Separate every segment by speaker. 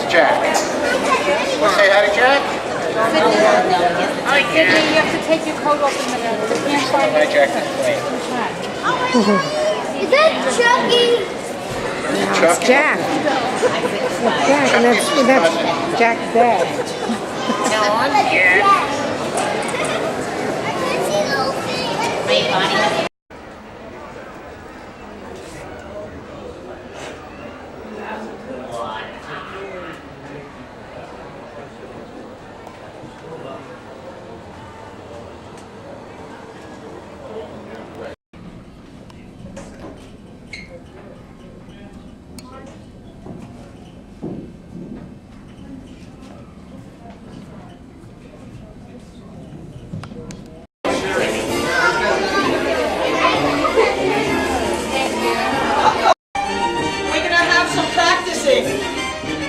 Speaker 1: Jack. Want to say hi to Jack?
Speaker 2: Sydney, you have to take your coat off in the campfire.
Speaker 1: Hi, Jack.
Speaker 3: Is that Chucky?
Speaker 2: It's Jack. Jack, and that's Jack's dad.
Speaker 3: No, I'm here. Wait, Bonnie.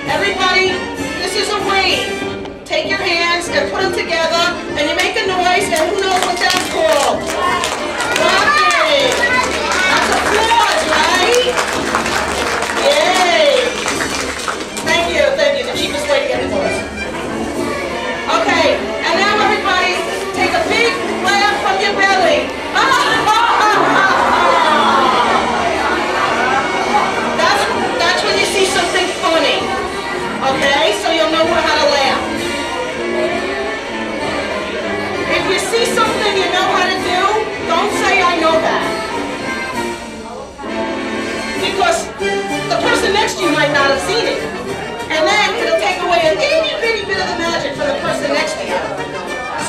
Speaker 4: Everybody, this is a wave. Take your hands and put them together, and you make a noise, and who knows what that's called? Clapping. That's applause, right? Yay. Thank you, the cheapest way to get applause. Okay, and now everybody, take a big laugh from your belly. That's when you see something funny. Okay, so you'll know how to laugh. If you see something you know how to do, don't say I know that. Because the person next to you might not have seen it. And then it'll take away a itty bitty bit of the magic from the person next to you.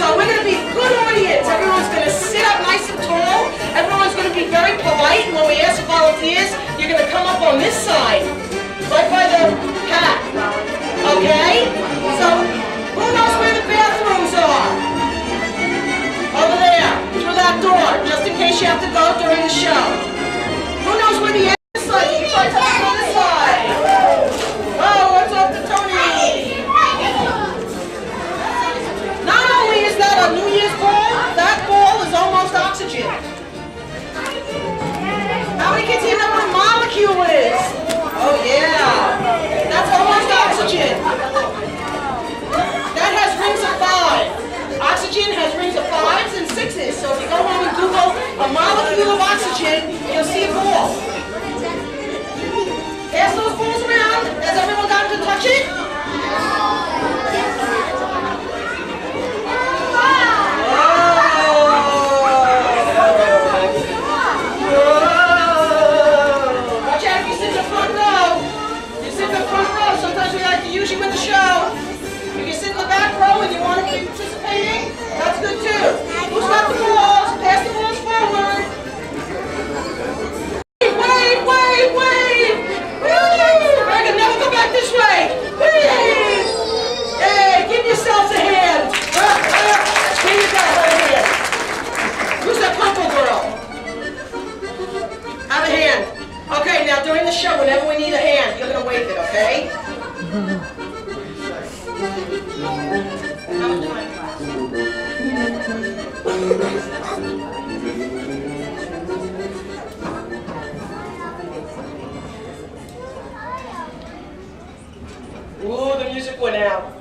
Speaker 4: So we're going to be a good audience. Everyone's going to sit up nice and tall. Everyone's going to be very polite. And when we ask volunteers, you're going to come up on this side. Right by the hat. Okay? So, who knows where the bathrooms are? Over there, through that door, just in case you have to go during the show. Who knows where the exit is? You can try to come on this side. Oh, what's up to Tony? Not only is that a New Year's ball, that ball is almost oxygen. How many kids here know what a molecule is? Oh yeah, that's almost oxygen. That has rings of 5. Oxygen has rings of 5s and 6s. So if you go home and Google a molecule of oxygen, you'll see a ball. Pass those balls around. Has everyone gotten to touch it? Sometimes we like to use you in the show. If you sit in the back row and you want to keep participating, that's good too. Who's got the balls? Pass the balls forward. Wave, wave, wave. Woo! I can never go back this way. Wave. Hey, give yourselves a hand. Here you go, right here. Who's that purple girl? Have a hand. Okay, now during the show, whenever we need a hand, you're going to wave it, okay? Ooh, the music went out.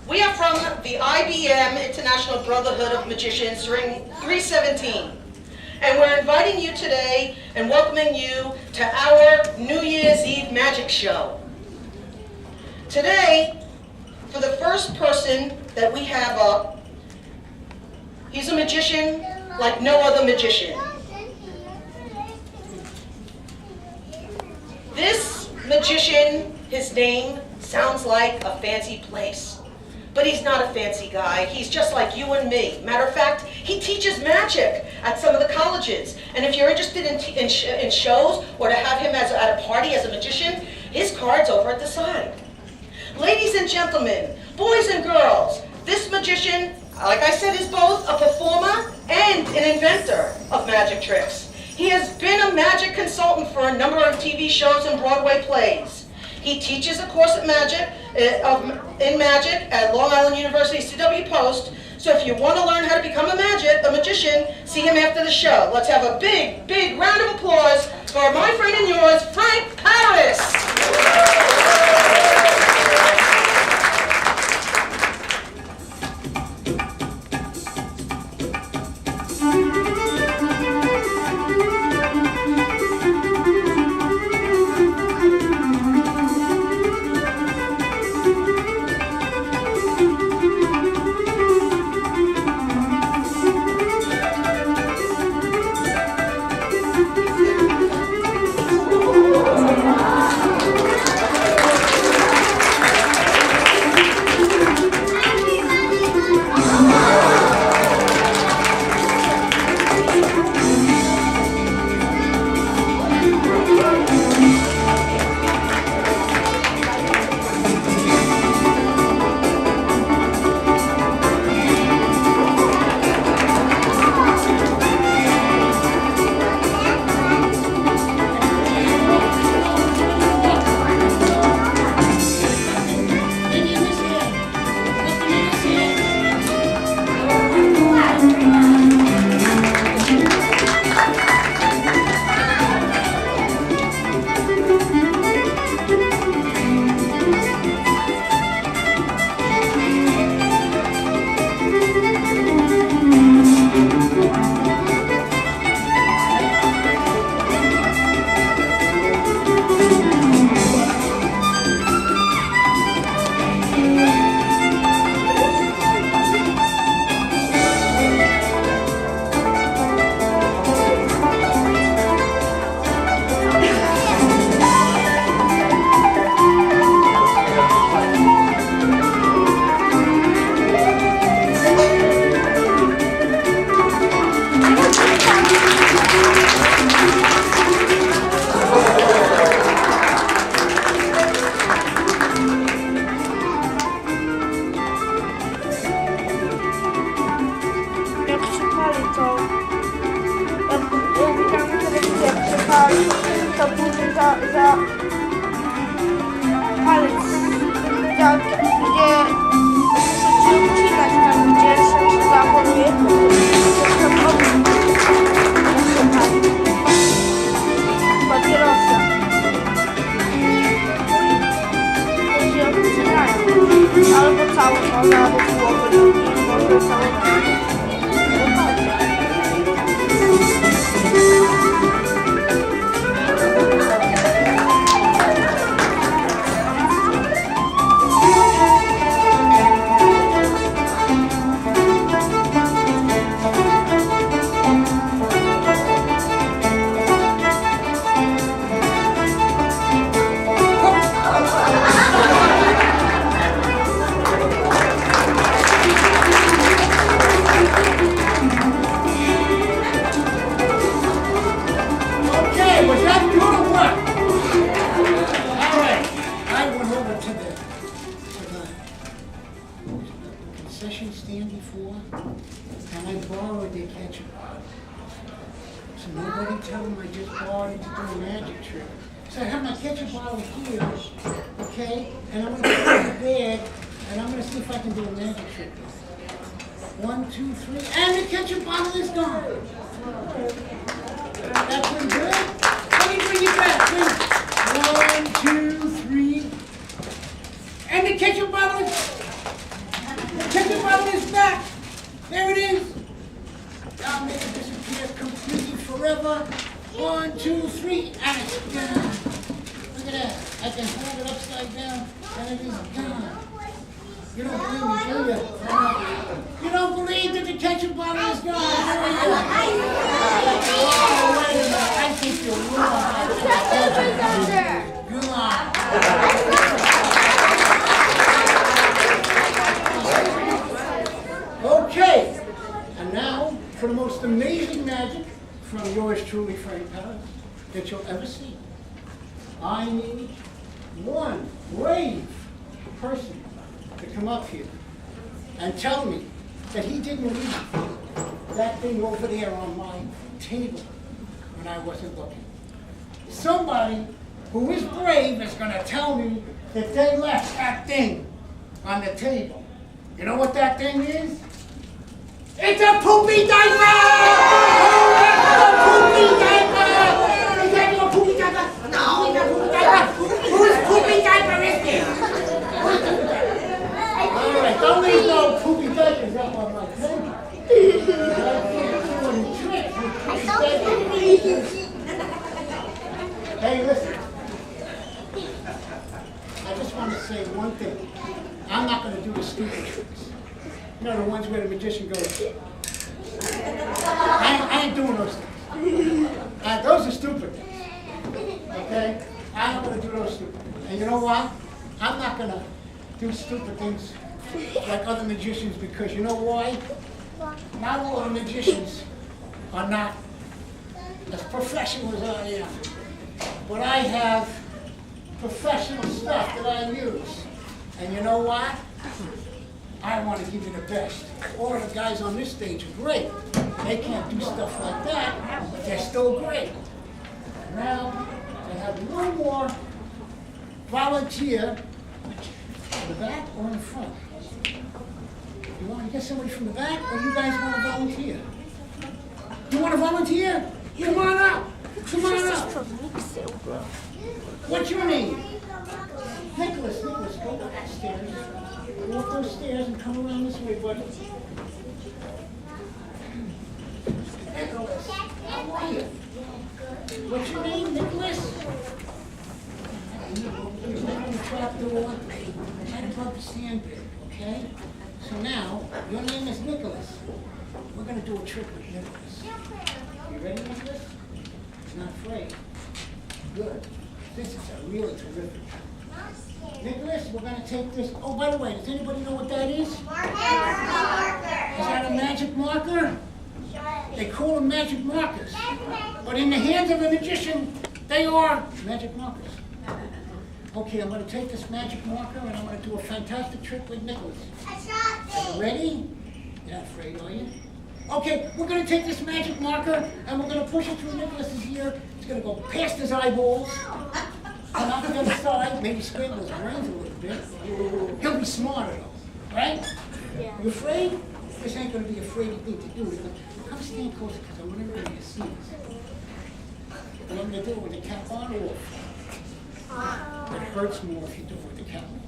Speaker 4: We are from the IBM, International Brotherhood of Magicians, Ring 317. And we're inviting you today and welcoming you to our New Year's Eve magic show. Today, for the first person that we have up, he's a magician like no other magician. This magician, his name sounds like a fancy place. But he's not a fancy guy. He's just like you and me. Matter of fact, he teaches magic at some of the colleges. And if you're interested in shows or to have him at a party as a magician, his card's over at the side. Ladies and gentlemen, boys and girls, this magician, like I said, is both a performer and an inventor of magic tricks. He has been a magic consultant for a number of TV shows and Broadway plays. He teaches a course in magic at Long Island University CW Post. So if you want to learn how to become a magician, see him after the show. Let's have a big, big round of applause for my friend and yours, Frank Paris.
Speaker 5: palec, gdzie rzuciłem ucinać tam, gdzie się zachoruje, papierosa. To się ucinają. Albo całą, może albo połowę, może całą.
Speaker 1: Was that good or what? All right, I went over to the concession stand before, and I borrowed their ketchup bottle. So nobody tell them I just borrowed it to do a magic trick. So I have my ketchup bottle here, okay, and I'm gonna put it in the bag, and I'm gonna see if I can do a magic trick. 1, 2, 3, and the ketchup bottle is gone. That's pretty good. Let me bring it back, please. 1, 2, 3. And the ketchup bottle is back. There it is. I'll make it disappear completely forever. 1, 2, 3, and it's gone. Look at that. I can hold it upside down, and it is gone. You don't believe me, do you? You don't believe that the ketchup bottle is gone, do you? I think you're wrong. Come on. Okay, and now for the most amazing magic from yours truly, Frank Powers, that you'll ever see. I need one brave person to come up here and tell me that he didn't leave that thing over there on my table when I wasn't looking. Somebody who is brave is going to tell me that they left that thing on the table. You know what that thing is? It's a poopy diaper! Oh, it's a poopy diaper! Is that your poopy diaper? No, it's a poopy diaper. Whose poopy diaper is this? All right, don't leave no poopy diapers up on my table. I can't do any tricks with poopy diapers. Hey, listen. I just want to say one thing. I'm not going to do the stupid tricks. You know, the ones where the magician goes. I ain't doing those things. Those are stupid things. Okay? I'm not going to do those stupid things. And you know what? I'm not going to do stupid things like other magicians because you know why? Not all the magicians are not as professional as I am. But I have professional stuff that I use. And you know what? I want to give you the best. All of the guys on this stage are great. They can't do stuff like that, but they're still great. Now, I have one more volunteer in the back or in the front. You want to get somebody from the back, or you guys want to volunteer? You want to volunteer? Come on up. Come on up. What's your name? Nicholas, go upstairs. Go up those stairs and come around this way, buddy. Nicholas, how are you? What's your name, Nicholas? You're on the trap door, right above the sandbag, okay? So now, your name is Nicholas. We're going to do a trick with Nicholas. You ready, Nicholas? You're not afraid. Good. This is a really terrific trick. Nicholas, we're going to take this. Oh, by the way, does anybody know what that is?
Speaker 3: Marker.
Speaker 1: Is that a magic marker? They call them magic markers. But in the hands of a magician, they are magic markers. Okay, I'm going to take this magic marker and I'm going to do a fantastic trick with Nicholas. Are you ready? You're not afraid, are you? Okay, we're gonna take this magic marker and we're gonna push it through Nicholas's ear. It's gonna go past his eyeballs. And on the other side, maybe scramble his brains a little bit. He'll be smarter though, right?
Speaker 5: Yeah.
Speaker 1: You afraid? This ain't gonna be a afraid thing to do. Come stand closer because I want everybody to see this. And I'm gonna do it with the cap on or off. It hurts more if you do it with the cap on.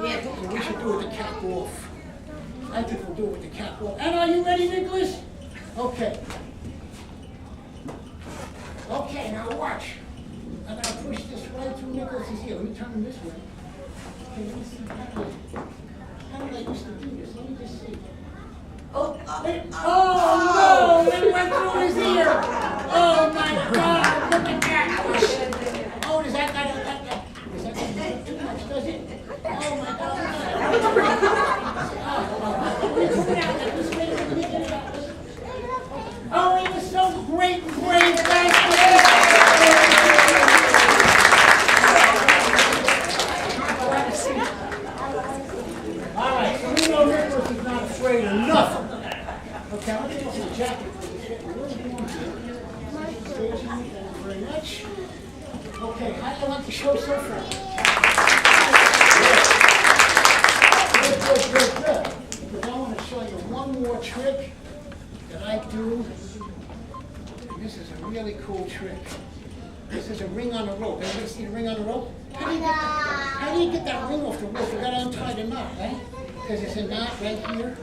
Speaker 1: Yeah, so we should do it with the cap off. I think we'll do it with the cap off. And are you ready, Nicholas? Okay. Okay, now watch. I'm gonna push this right through Nicholas's ear. Let me turn him this way. Okay, let me see. How did I used to do this? Let me just see. Oh no! It went through his ear! Oh my God! Look at that! Oh, does that do too much, does it? Oh my God! Oh, it was so great and brave! Thanks for all right, so we know Nicholas is not afraid of nothing. Okay, I'll take off my jacket. It's getting a little warm here. Thank you very much. Okay, how do you like the show so far? Good. Because I want to show you one more trick that I do. And this is a really cool trick. This is a ring on the rope. Everybody see the ring on the rope? How do you get that ring off the rope? You gotta untie the knot, right? Because there's a knot right here.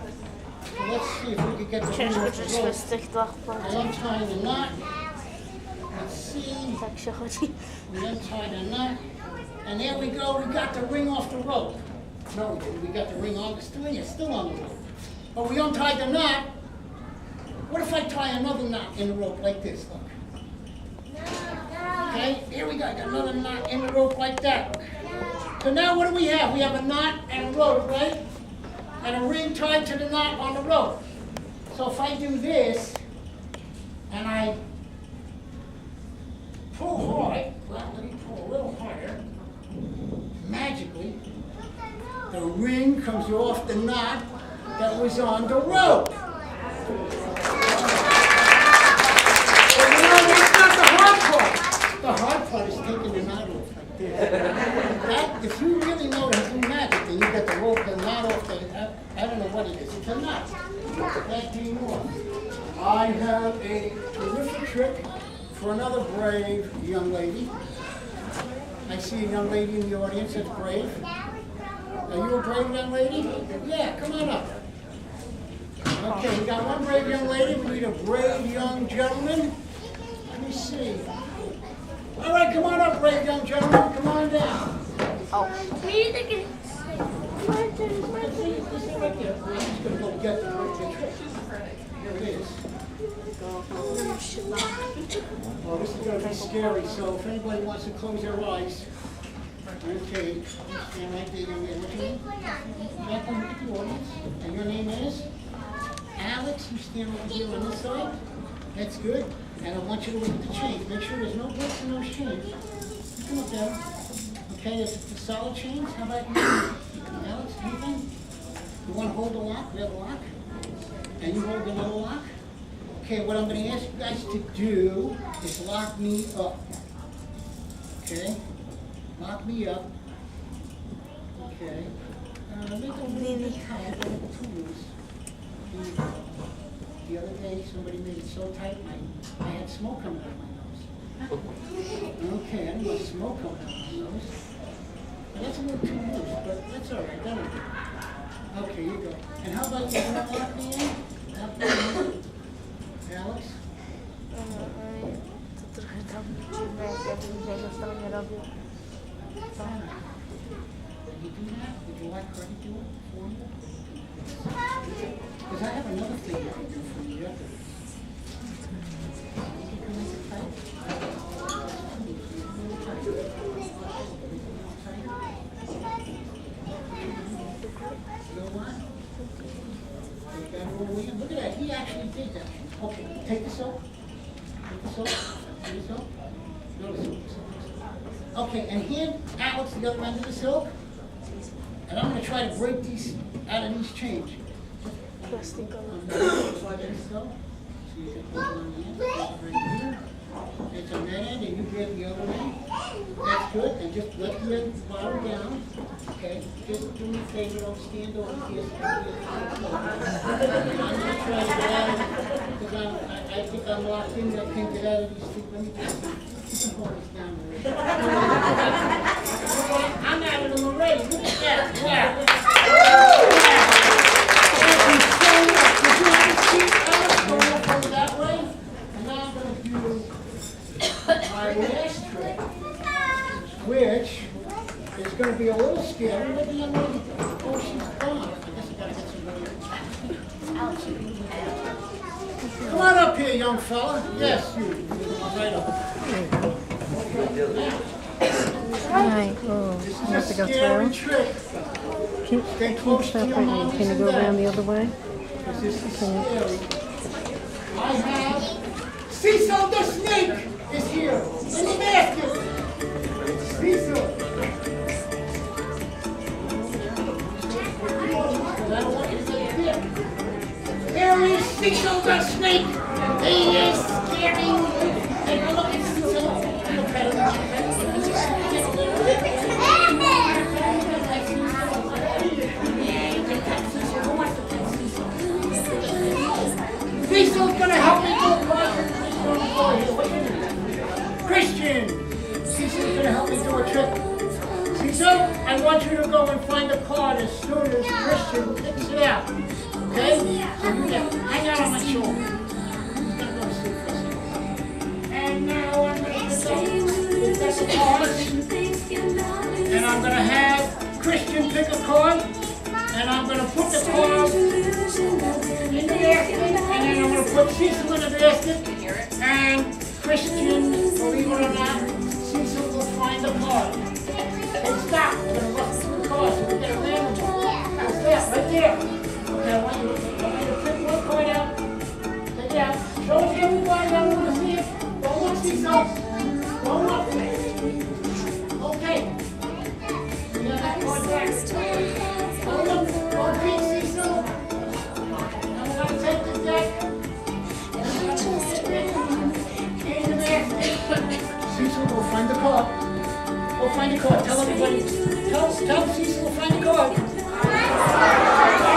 Speaker 1: So let's see if we can get the ring
Speaker 5: Ciężko
Speaker 1: off
Speaker 5: czuć
Speaker 1: the rope.
Speaker 5: z tych dwóch
Speaker 1: I
Speaker 5: punktów.
Speaker 1: untie the knot. Let's see.
Speaker 5: Tak się chodzi.
Speaker 1: We untie the knot. And there we go. We got the ring off the rope. No, we didn't. We got the ring on. It's still on the rope. But we untied the knot. What if I tie another knot in the rope like this? Look. Okay, here we go. I got another knot in the rope like that. So now what do we have? We have a knot and a rope, right? And a ring tied to the knot on the rope. So if I do this, and I pull hard, well, let me pull a little harder, magically, the ring comes off the knot that was on the rope. But you know, that's not the hard part. The hard part is taking the knot off like this. If you really know how to do magic, then you get the rope, the knot off the, I don't know what it is. It's a knot. That came off. I have a terrific trick for another brave young lady. I see a young lady in the audience that's brave. Are you a brave young lady? Yeah, come on up. Okay, we got one brave young lady. We need a brave young gentleman. Let me see. All right, come on up, brave young gentleman. Come on down.
Speaker 5: Me again.
Speaker 1: Let's see, this is right there. I'm just going to go get the trick. Here it is. Oh, this is going to be scary, so if anybody wants to close their eyes. Okay, stand right there, young man. What's your name? Welcome to the audience. And your name is? Alex. You stand over here on this side. That's good. And I want you to look at the chains. Make sure there's no breaks in those chains. You come up there. Okay, there's the solid chains. How about you? Alex, anything? You want to hold the lock? We have a lock. And you hold the little lock. Okay, what I'm going to ask you guys to do is lock me up. Okay? Lock me up. Okay. Make a little bit tight, a little too loose. The other day, somebody made it so tight, I had smoke coming out of my nose. Okay, I didn't want smoke coming out of my nose. That's a little too loose, but that's all right. That'll do. Okay, you go. And how about you? You want to lock me in? Lock me in. Alex?
Speaker 5: To trochę tam dziwne, jak ludzie ze strony robią.
Speaker 1: Did you do that? Would you like her to do it for you? Because I have another thing I can do for you. You know what? Look at that. He actually did that. Okay, take the soap. Take the soap. Take the soap. No, the soap. Okay, and hand Alex the other end of the silk. And I'm going to try to break these out of these chains.
Speaker 5: plastic color.
Speaker 1: It's on that end, and you grab the other end. That's good, and just let the end bottom down. Okay? Just do me a favor, don't stand over here. I'm not trying to get out of it, because I think I'm locked in, I can't get out of these two. Let me just, you can hold this down already. I'm out of them already, look at that. Yeah. Thank you so much. Did you have a seat out? Go that way. And now I'm going to do my last trick, which is going to be a little scary. Where'd the young lady go? Oh, she's gone. I guess I got to get some more. Come on up here, young fella. Yes, you. Right up.
Speaker 2: Right. Oh,
Speaker 1: This
Speaker 2: you have
Speaker 1: is
Speaker 2: to
Speaker 1: a
Speaker 2: go
Speaker 1: scary
Speaker 2: through.
Speaker 1: trick. Stay close to your mom.
Speaker 2: Can you go around the other way?
Speaker 1: This is scary. I have Cecil the snake is here in the basket. Cecil. There is Cecil the snake. He is scary. Take a look at Cecil. Look at him. Cecil's gonna help me go across. Christian! Cecil's gonna help me do a trick. Cecil, I want you to go and find a card as soon as Christian picks it out. Okay? So you get, hang out on my shoulder. He's gonna go sleep for a second. And now I'm gonna get the cards. And I'm gonna have Christian pick a card. And I'm going to put the card in the basket, and then I'm going to put Cecil in the basket, and Christian, believe it or not, Cecil will find the card. Hey, stop. We're going to rush through the cards so we get a random one. That's that, right there. Okay, I want you to pick one card out. Take it out. Show it to everybody. I want to see it. Don't look, Cecil. Don't look. Okay. We got that card back. Don't peek, Cecil. I'm going to take the deck. In the basket. Cecil, go find the card. Go find the card. Tell everybody. Tell Cecil to find the card. All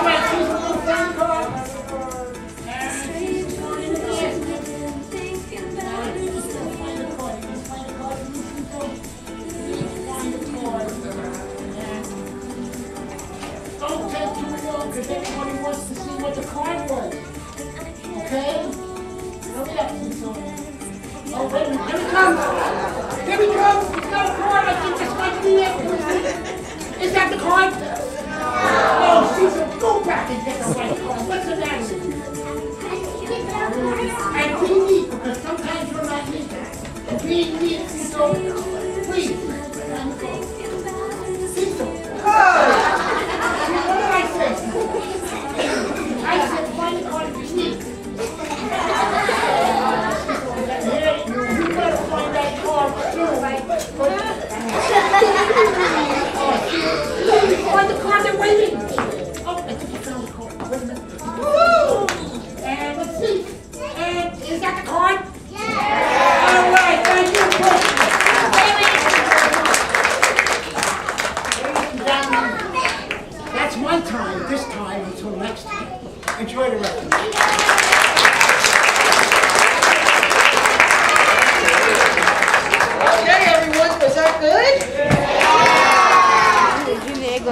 Speaker 1: right, Cecil, go find the card. And Cecil's going in the basket. Now, Cecil's going to find the card. You can find the card. You can find the card. Don't take too long because everybody wants to see what the card was. Okay? Hurry up, Cecil. Oh, wait a minute. Here he comes. Here he comes. He's got a card. I think this might be it. Is that the card? Oh, Cecil, go back and get the right card. What's the matter with you? And be neat because sometimes you're not neat. Be neat, Cecil. Please. Cecil. What did I say? I said find the card you need. Yeah, you better find that card too. Find the card, they're waiting. Oh, I think you found the card. Wait a minute. And let's see. And is that the card? Yeah. All right, thank you. That's one time, this time until next time. Enjoy the rest of it.
Speaker 4: Okay, everyone, was that good?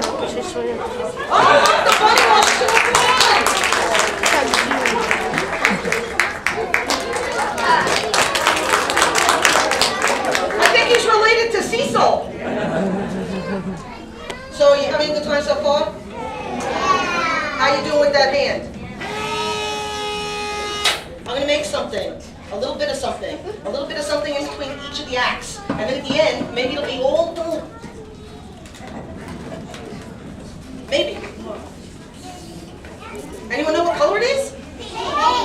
Speaker 4: Oh, the bunny wants to I think he's related to Cecil. So, are you having a good time so far? How you doing with that hand? I'm going to make something. A little bit of something. A little bit of something in between each of the acts. And then at the end, maybe it'll be all done. Maybe. Anyone know what color it is?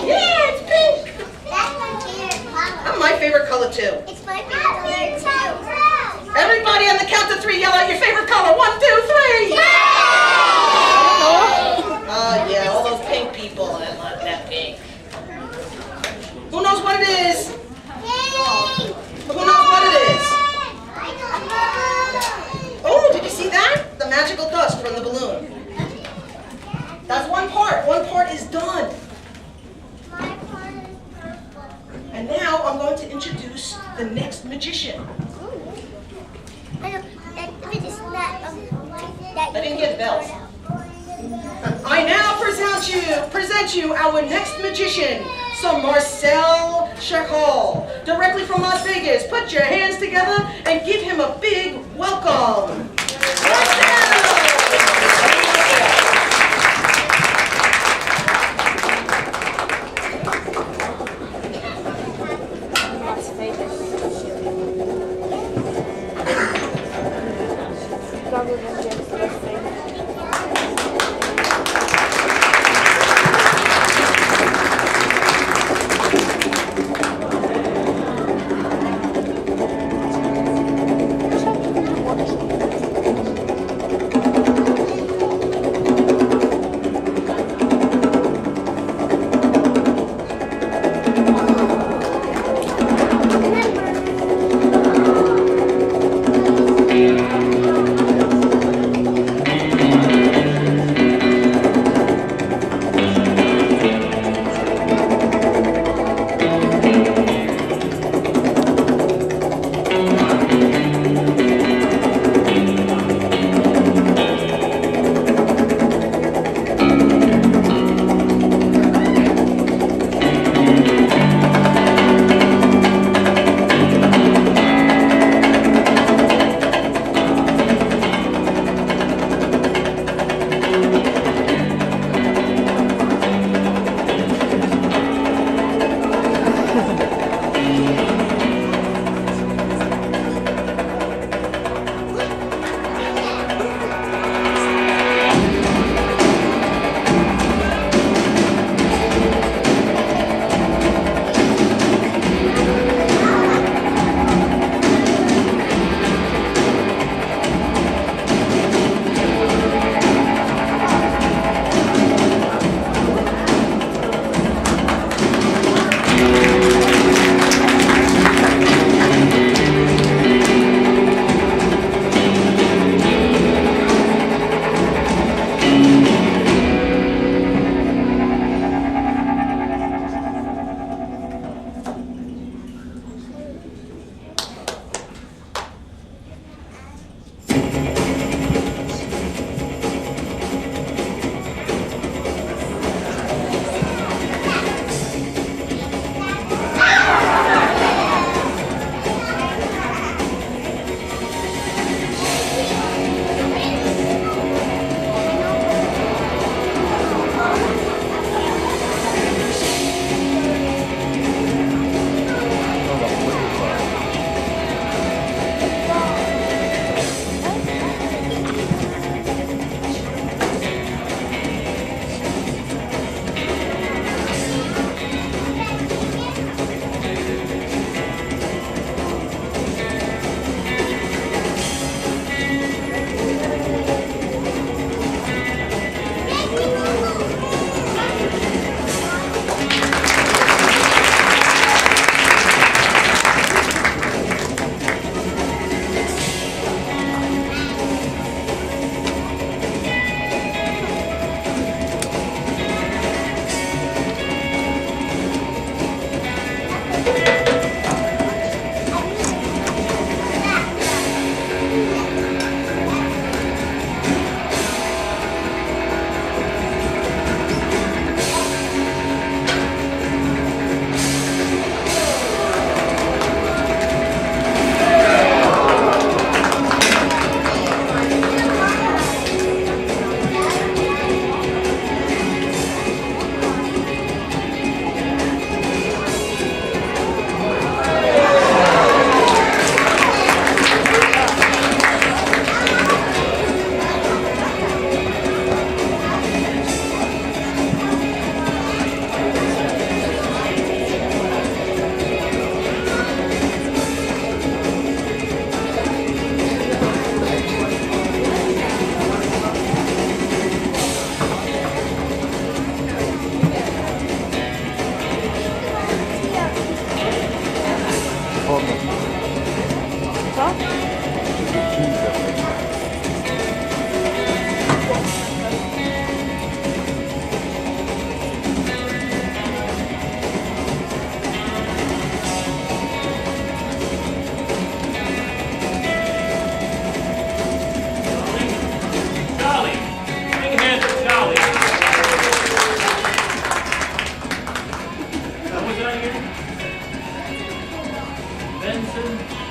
Speaker 4: Yeah, it's pink.
Speaker 3: That's my favorite color.
Speaker 4: That's my favorite color too.
Speaker 3: It's my favorite color too.
Speaker 4: Everybody on the count of 3, yell out your favorite color. 1, 2, 3.
Speaker 3: Yay!
Speaker 4: Yeah, all those pink people. the next magician.
Speaker 3: I
Speaker 4: didn't get the bells. I now present you our next magician, Sir Marcel Chacol, directly from Las Vegas. Put your hands together and give him a big welcome.
Speaker 5: Las Vegas. Prawie będzie Las Vegas.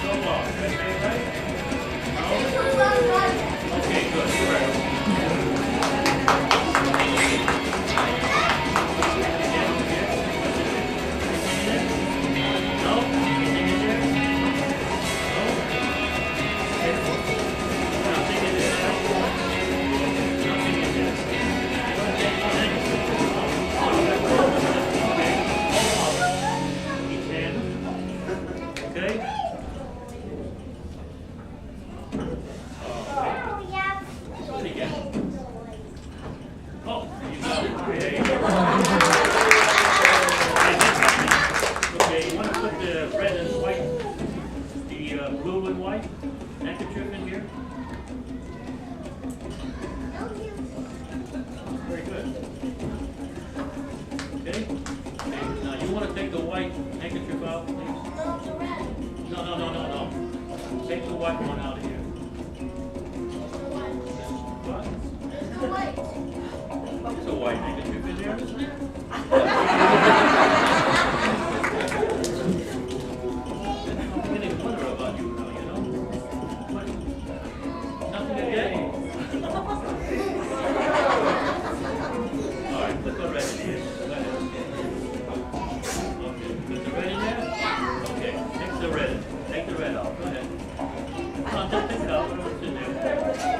Speaker 6: So far, did I say it right? No? Okay, good, correct. No? Anything in there? No? Nothing in there. Nothing in there. Each hand. Okay? Do it again. Oh, you got it. There you go. Okay, you want to put the red and white, the blue and white handkerchief in here? Very good. Okay? Okay, now you want to take the white handkerchief out, please? No. Take the white one out of here. What? There's a white handkerchief in there, isn't there? I'm getting a wonder about you now, you know? What? Nothing again? All right, put the red in here. Go ahead. Okay, put the red in there? Okay, take the red. Take the red out. Go ahead. Come on, just take it out. What's in there? What's in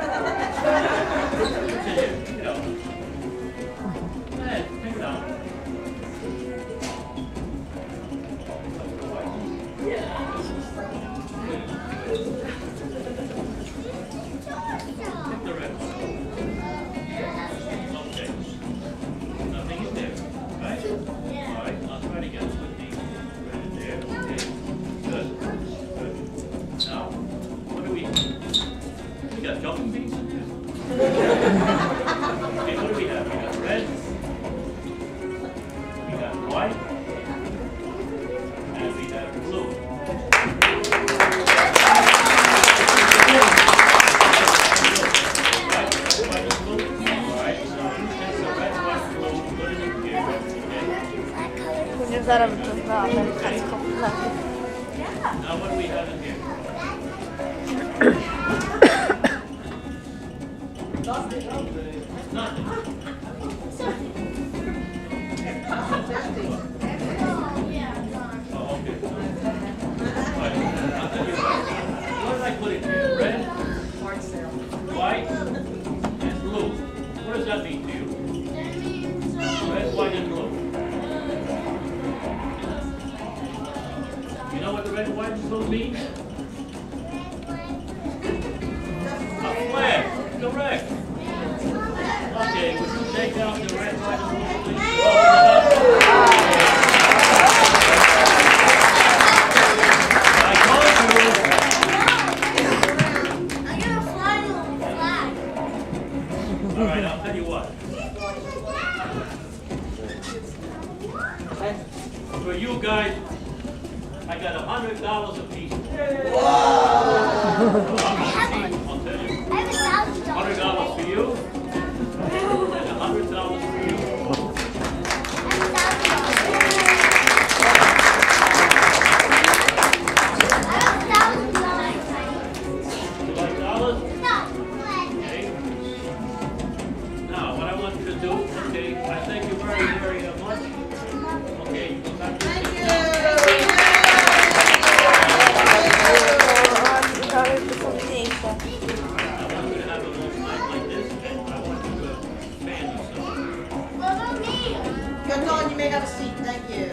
Speaker 6: there? Take it out. Go ahead, take it out. Take the red one. Okay. Nothing in there, right? All right, I'll try to get with the red in there. Okay. Good. Good. Now, what do we got jumping beans in there? Okay, what do we have? We got red. We got white. And we have blue. Right? White and blue? All right, so you take the red, white, and blue, put it in here. Okay?
Speaker 5: Później zaraz wygląda amerykańsko.
Speaker 6: Now what do we have in here? Nothing. Oh, okay. All right, I'll tell you what did I put in here? Red, white, and blue. What does that mean to you? Red, white, and blue. You know what the red, white, and blue means? A flag. Correct. Okay, would you take out the red, white, and blue, please? I told you. All right, I'll tell you what. For you guys, I got $100 apiece. I'll tell you. $100 for you, and $100 for you. $200? Okay. Now, what I want you to do, okay, I thank you very, very much. Okay, you go back to your seat now. I want you to have a little night like this, and I want you to fan yourself.
Speaker 4: Good going, you may have a seat, thank you.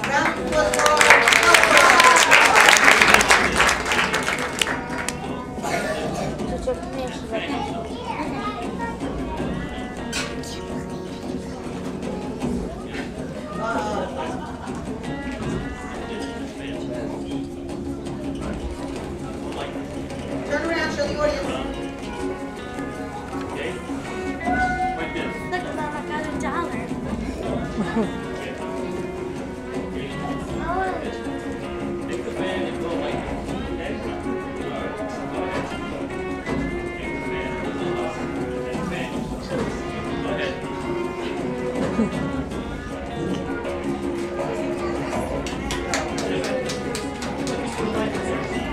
Speaker 4: Round of applause for all.
Speaker 6: Fan yourself.
Speaker 4: Turn around, show the audience.
Speaker 6: Okay? Like this.
Speaker 3: Look, Mom, I got $1.
Speaker 6: Okay. Take the fan and go like this. Okay? All right. Go ahead. Take the fan and go up. And fan yourself. Go ahead. Let me see the light.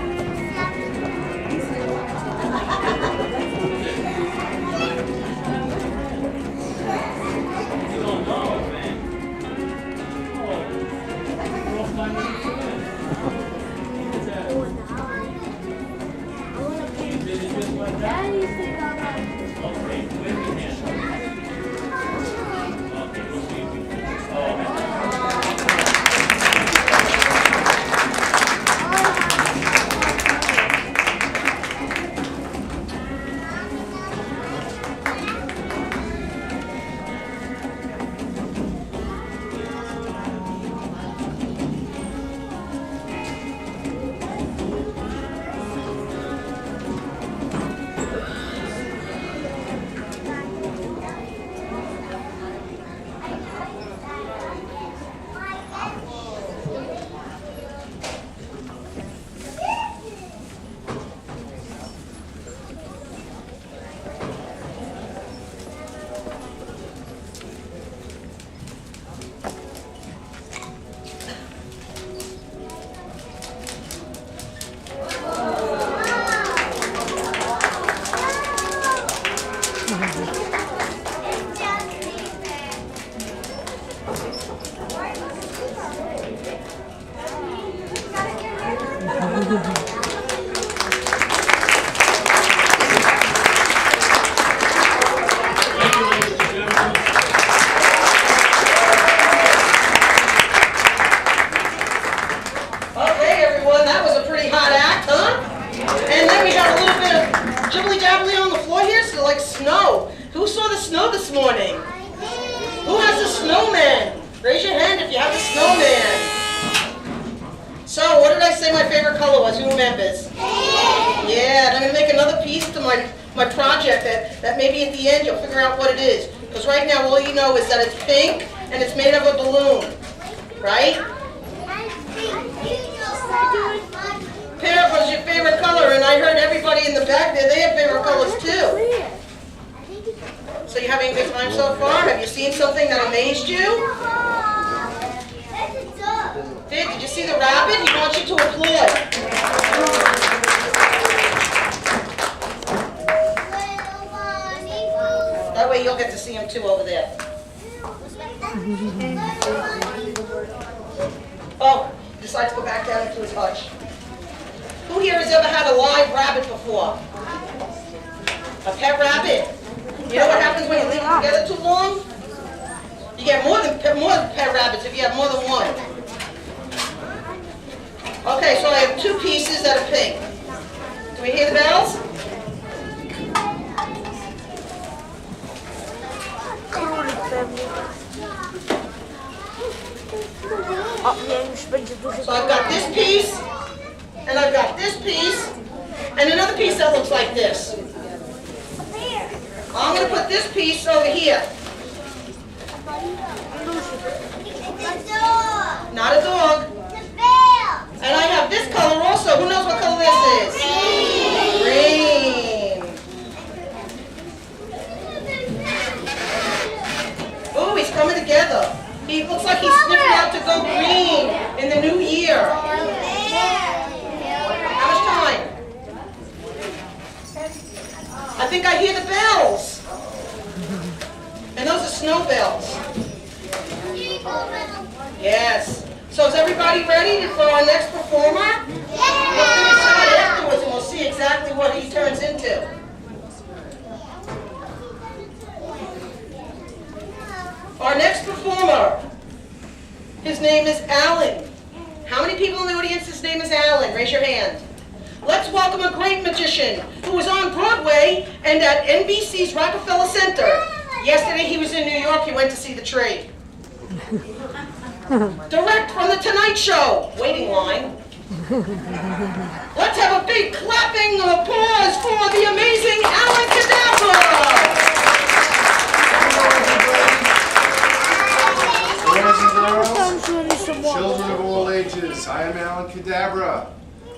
Speaker 4: Okay, everyone, that was a pretty hot act, huh? And then we got a little bit of jibbly-jabbly on the floor here, so like snow. Who saw the snow this morning? Who has a snowman? Raise your hand if you have a snowman. So, what did I say my favorite color was? Who remembers? Yeah, and I'm going to make another piece to my project that maybe at the end you'll figure out what it is. Because right now all you know is that it's pink and it's made of a balloon. Right? Pear was your favorite color, and I heard everybody in the back there, they have favorite colors too. So you having a good time so far? Have you seen something that amazed you? Did you see the rabbit? He wants you to applaud. That way you'll get to see him too over there. Oh, he decides to go back down into his hutch. Who here has ever had a live rabbit before? A pet rabbit? You know what happens when you leave them together too long? You get more than pet rabbits if you have more than one. Okay, so I have two pieces that are pink. Do we hear the bells? So I've got this piece, and I've got this piece, and another piece that looks like this. I'm going to put this piece over here. Not a dog. And I have this color also. Who knows what color this is? Green. Ooh, he's coming together. He looks like he's sniffing out to go green in the new year. How much time? I think I hear the bells. And those are snow bells. Yes. So is everybody ready for our next performer? We'll finish that afterwards and we'll see exactly what he turns into. Our next performer, his name is Alan. How many people in the audience, his name is Alan? Raise your hand. Let's welcome a great magician who was on Broadway and at NBC's Rockefeller Center. Yesterday he was in New York, he went to see the trade. Direct from The Tonight Show, waiting line. Let's have a big clapping applause for the amazing Alan Cadabra.
Speaker 7: Boys and girls, children of all ages, I am Alan Cadabra.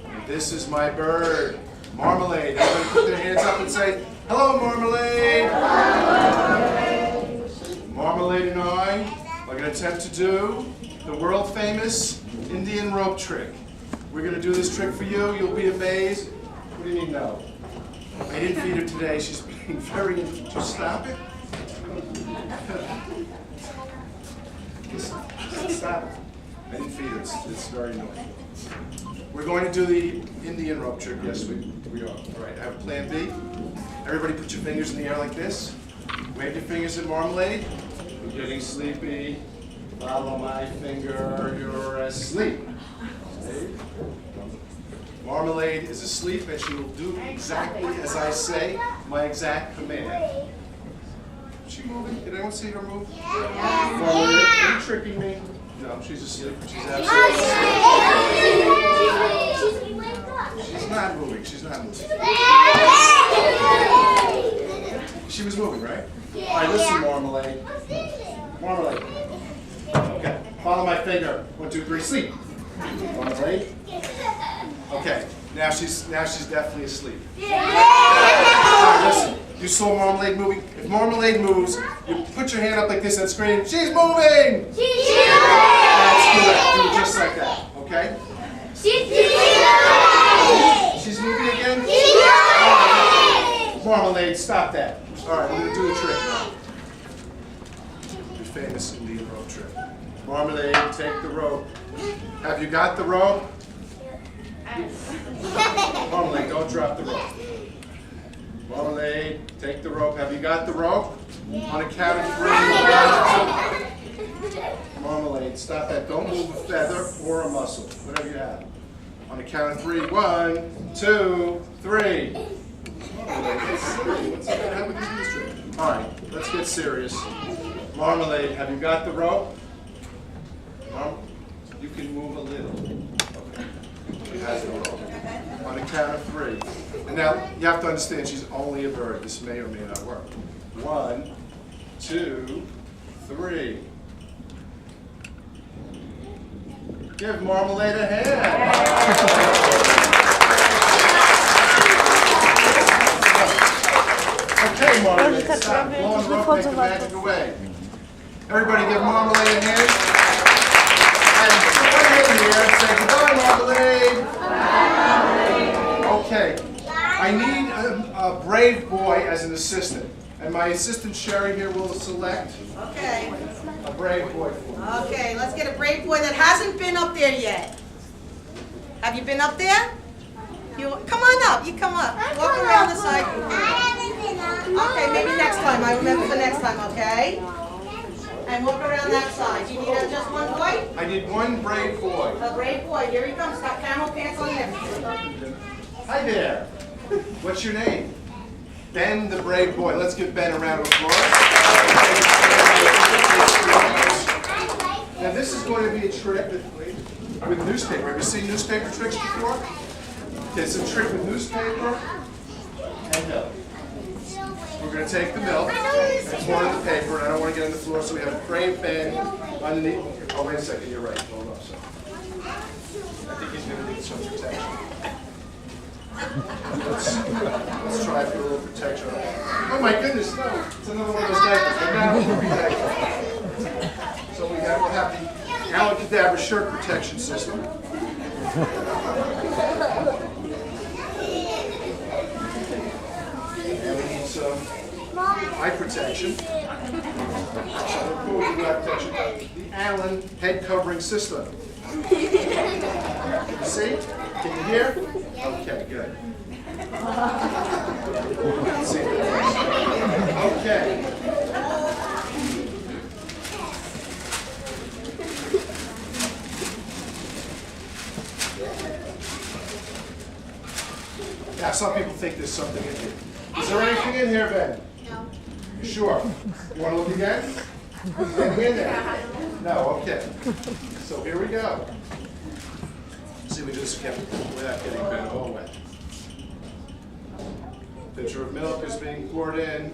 Speaker 7: And this is my bird, Marmalade. Everybody put their hands up and say, hello, Marmalade. Marmalade and I are going to attempt to do the world famous Indian rope trick. We're going to do this trick for you. You'll be amazed. What do you mean no? I didn't feed her today. She's being very, just stop it. Stop it. I didn't feed her. It's very annoying. We're going to do the Indian rope trick. Yes, we are. All right, I have plan B. Everybody put your fingers in the air like this. Wave your fingers at Marmalade. You're getting sleepy. Follow my finger. You're asleep. Marmalade is asleep and she will do exactly as I say, my exact command. Is she moving? Did anyone see her move? Yeah. Marmalade, are you tricking me? No, she's asleep. She's absolutely asleep. She's not moving. She's not moving. She was moving, right? All right, listen, Marmalade. Marmalade. Okay, follow my finger. 1, 2, 3, sleep. Marmalade. Okay, now she's definitely asleep. All right, listen. You saw Marmalade moving. If Marmalade moves, you put your hand up like this and scream, she's moving! She's moving! That's correct. Do it just like that, okay? She's moving! She's moving again? She's moving! Marmalade, stop that. All right, we're going to do the trick now. Your famous Indian rope trick. Marmalade, take the rope. Have you got the rope? Marmalade, don't drop the rope. Marmalade, take the rope. Have you got the rope? On a count of 3. Marmalade, stop that. Don't move a feather or a muscle, whatever you have. On a count of 3. 1, 2, 3. What's happening with this trip? All right, let's get serious. Marmalade, have you got the rope? You can move a little. Okay. She has the rope. On a count of 3. And now you have to understand she's only a bird. This may or may not work. 1, 2, 3. Give Marmalade a hand. Okay, Marmalade, stop blowing the rope, take the magic away. Everybody give Marmalade a hand. And put it in here and say goodbye, Marmalade. Okay, I need a brave boy as an assistant. And my assistant Sherry here will select
Speaker 4: Okay.
Speaker 7: a brave boy for me.
Speaker 4: Okay, let's get a brave boy that hasn't been up there yet. Have you been up there? You come on up. You come up. Walk around the side. Okay, maybe next time. I remember for next time. Okay. And walk around that side. You need just one boy?
Speaker 7: I need one brave boy.
Speaker 4: A brave boy. Here he comes. Got camel pants on him.
Speaker 7: Hi there. What's your name? Ben, the brave boy. Let's give Ben a round of applause. Now this is going to be a trick with newspaper. Have you seen newspaper tricks before? Okay, it's a trick with newspaper and milk. We're going to take the milk and pour it in the paper, and I don't want to get on the floor, so we have a brave Ben underneath. Oh, wait a second, you're right. Hold on, sorry. I think he's going to need some protection. Let's try for a little protection. Oh my goodness, no! It's another one of those diapers. I got a protection. So we'll have the Abracadabra shirt protection system. And we need some eye protection. The Allen head covering system. See? Can you hear? Okay, good. See that? Okay. Now, some people think there's something in here. Is there anything in here, Ben? No. You sure? You want to look again? Anything in there? No, okay. So here we go. See, we just kept without getting Ben all wet. Pitcher of milk is being poured in.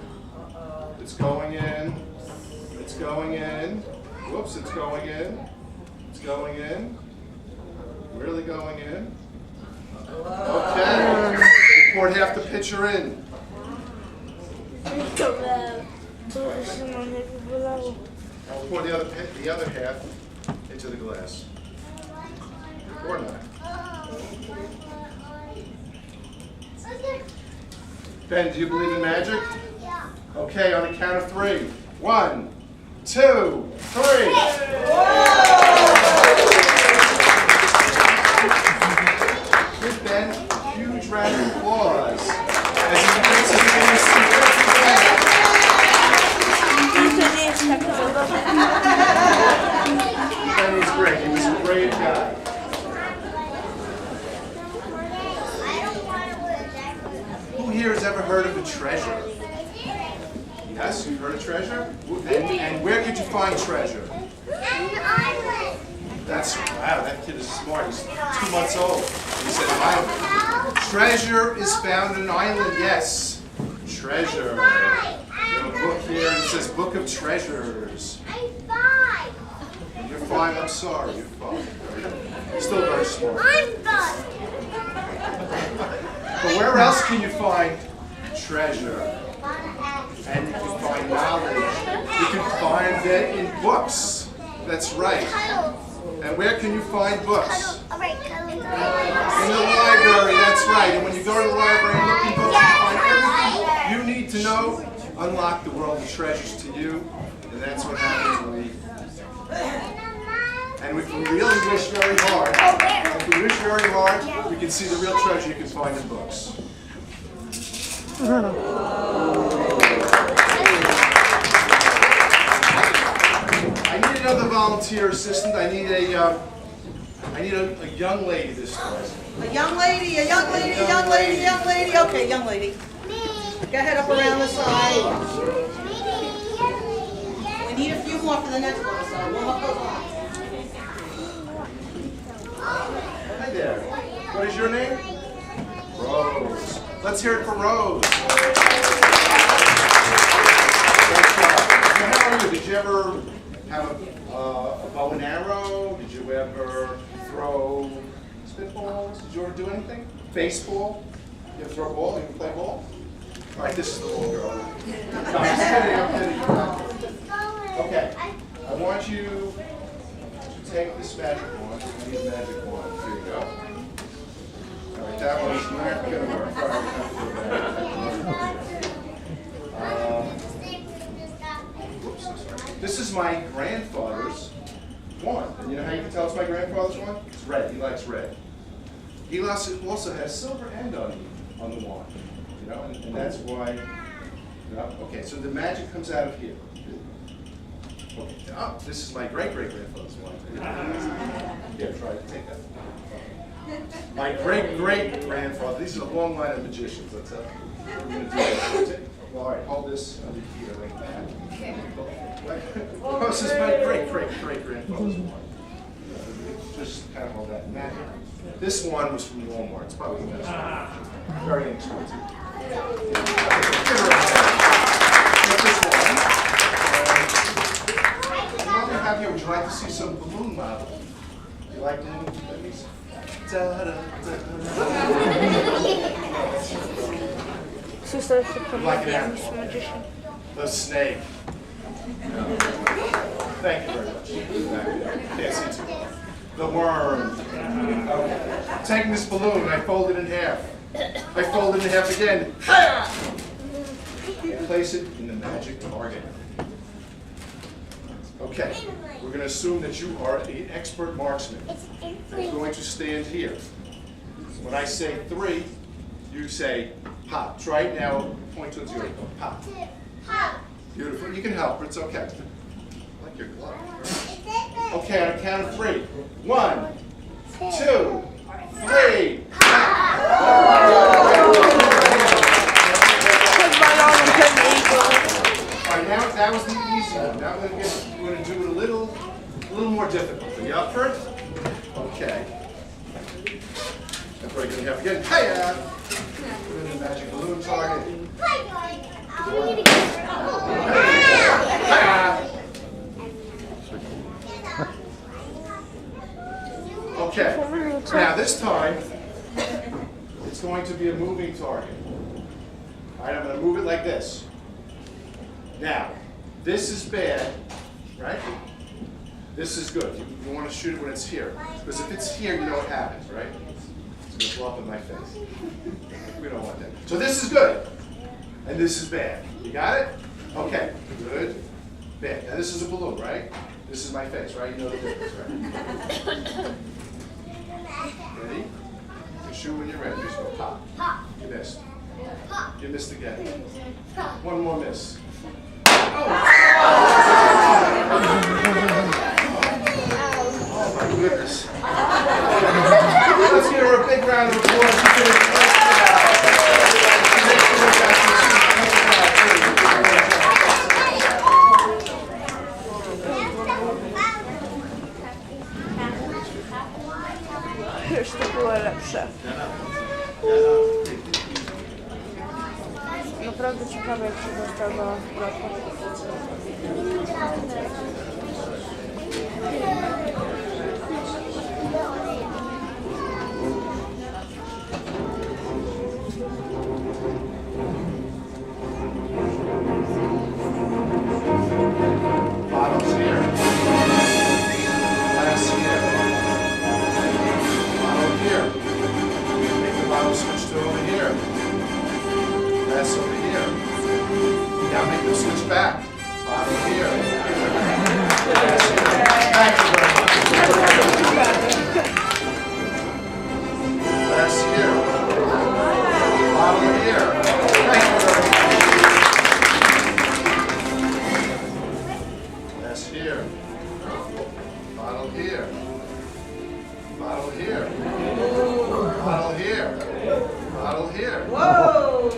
Speaker 7: It's going in. It's going in. Whoops, it's going in. It's going in. Really going in. Okay. We poured half the pitcher in. Now we'll pour the other half into the glass. Or not. Ben, do you believe in magic? Yeah. Okay, on a count of 3. 1, 2, 3. Give Ben a huge round of applause as he brings his Ben was great. He was a brave guy. Who here has ever heard of a treasure? Yes, you've heard of treasure? And where could you find treasure?
Speaker 5: An island.
Speaker 7: That's, wow, that kid is smart. He's 2 months old. He said an island. Treasure is found in an island, yes. Treasure. We have a book here and it says Book of Treasures.
Speaker 5: I'm 5.
Speaker 7: You're 5, I'm sorry, you're 5. You're still very smart.
Speaker 5: I'm 5.
Speaker 7: But where else can you find treasure? And you can find knowledge. You can find it in books. That's right. And where can you find books? In the library, that's right. And when you go to the library and look in books, you find everything you need to know. Unlock the world of treasures to you. And that's what happens when we And if we really wish very hard, we can see the real treasure you can find in books. I need another volunteer assistant. I need a young lady this time.
Speaker 4: A young lady, a young lady, a young lady, a young lady. Okay, young lady. Go ahead up around the side. We need a few more for the next one, so one more goes on.
Speaker 7: Hi there. What is your name? Rose. Let's hear it for Rose. How are you? Did you ever have a bow and arrow? Did you ever throw spitballs? Did you ever do anything? Baseball? You ever throw a ball? You ever play ball? All right, this is the little girl. No, I'm just kidding. I'm kidding. Okay. I want you to take this magic wand. I need a magic wand. Here you go. All right, that one's not going to work. All right, whoops, I'm sorry. This is my grandfather's wand. And you know how you can tell it's my grandfather's wand? It's red. He likes red. He also has silver end on the wand. You know, and that's why. You know, okay, so the magic comes out of here. Okay. Oh, this is my great-great-grandfather's wand. Yeah, try to take that. My great-great-grandfather. These are a long line of magicians. Let's we're going to do that. Well, all right, hold this under here like that. Oh, this is my great-great-great-grandfather's wand. Just kind of hold that in that. This one was from Walmart. It's probably the best one. Very inexpensive. Get this one. What we have here, would you like to see some balloon model? You like to let me see? Like an animal. The snake. Thank you very much. Can't see too well. The worm. Okay. Taking this balloon, I fold it in half. I fold it in half again. And place it in the magic target. Okay. We're going to assume that you are an expert marksman. You're going to stand here. When I say 3, you say pop. Try it now. Point towards your pop. Beautiful. You can help her. It's okay. I like your glove. Okay, on a count of 3. 1, 2, 3. Alright, now that was the easy one. Now we're going to do it a little more difficult. Are you up for it? Okay. That's what you're going to have again. Hiya! Put in the magic balloon target. Hiya! Okay. Now this time, it's going to be a moving target. All right, I'm going to move it like this. Now, this is bad, right? This is good. You want to shoot it when it's here. Because if it's here, you know what happens, right? It's going to blow up in my face. We don't want that. So this is good. And this is bad. You got it? Okay. Good. Bad. Now this is a balloon, right? This is my face, right? You know the difference, right? Ready? You shoot when you're ready. Just go pop. You missed. You missed again. One more miss. Oh my goodness. Let's give her a big round of applause.
Speaker 5: Już to było lepsze. Naprawdę ciekawe, jak się dostała w roku.
Speaker 7: Bottles here. Glass here. Bottle here. Make the bottle switch to over here. Glass over here. Now make them switch back. Bottle here. Glass here. Thank you very much. Last here. Bottle here. Last here. Bottle here. Bottle here. Bottle here. Bottle here.
Speaker 4: Whoa!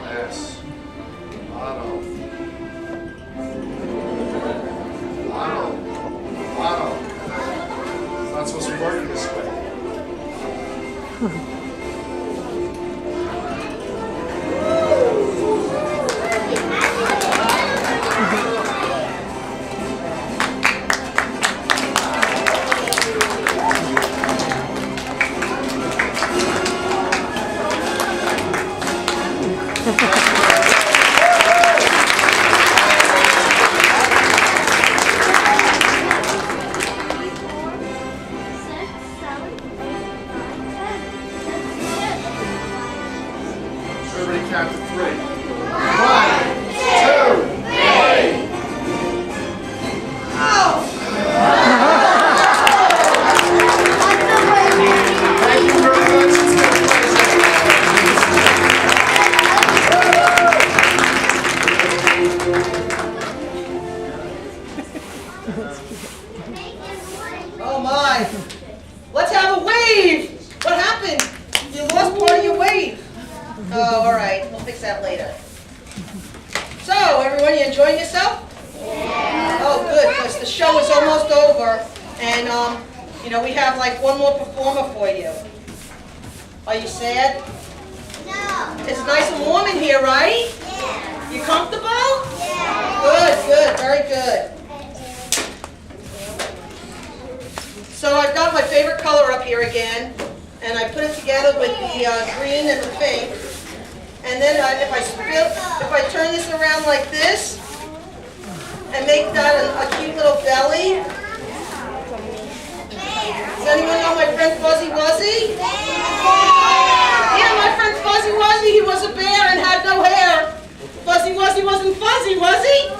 Speaker 7: Glass. Bottle. Bottle. Bottle. It's not supposed to be working this way. Everybody count to 3. 1, 2, 3. Thank you very much. It's been a
Speaker 4: Oh my! Let's have a wave! What happened? You lost part of your wave. Oh, all right. We'll fix that later. So, everyone, you enjoying yourself? Yeah. Oh, good, because the show is almost over, and you know, we have like one more performer for you. Are you sad?
Speaker 3: No.
Speaker 4: It's nice and warm in here, right?
Speaker 3: Yeah.
Speaker 4: You comfortable?
Speaker 3: Yeah.
Speaker 4: Good, good, very good. So I've got my favorite color up here again, and I put it together with the green and the pink. And then if I turn this around like this, and make that a cute little belly. Does anyone know my friend Fuzzy Wuzzy? Yeah, my friend Fuzzy Wuzzy, he was a bear and had no hair. Fuzzy Wuzzy wasn't fuzzy, was he?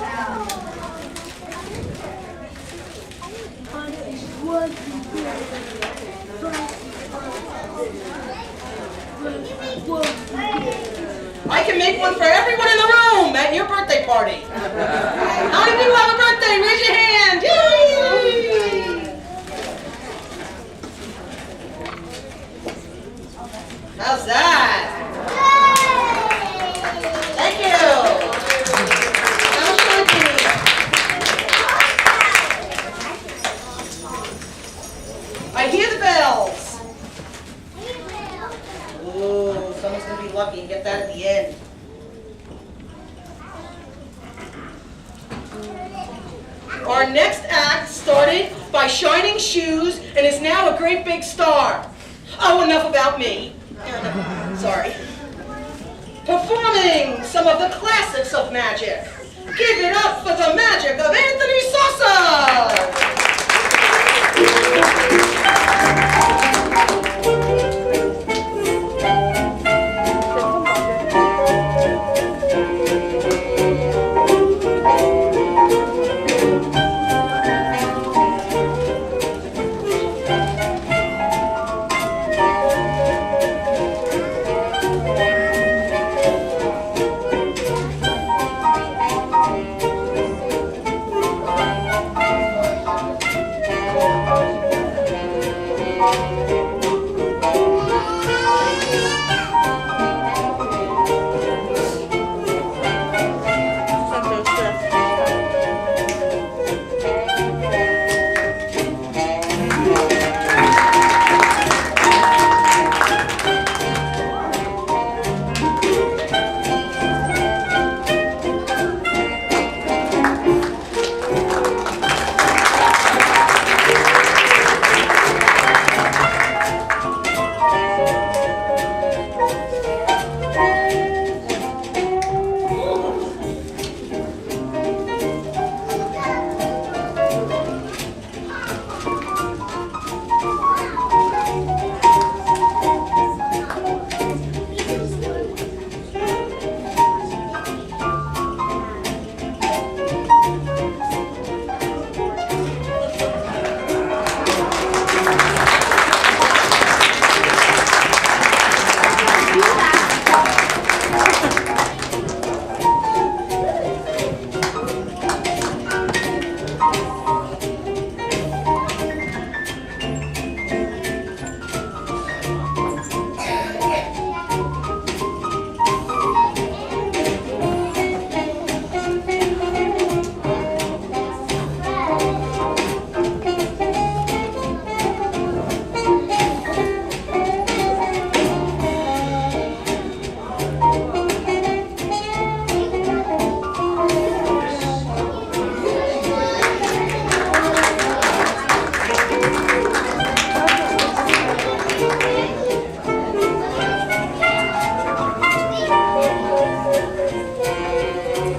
Speaker 4: I can make one for everyone in the room at your birthday party. How many people have a birthday? Raise your hand. Yay! How's that? Thank you. How's Shunky? I hear the bells. Ooh, someone's going to be lucky and get that at the end. Our next act started by shining shoes and is now a great big star. Oh, enough about me. Sorry. Performing some of the classics of magic. Give it up for the magic of Anthony Sosa!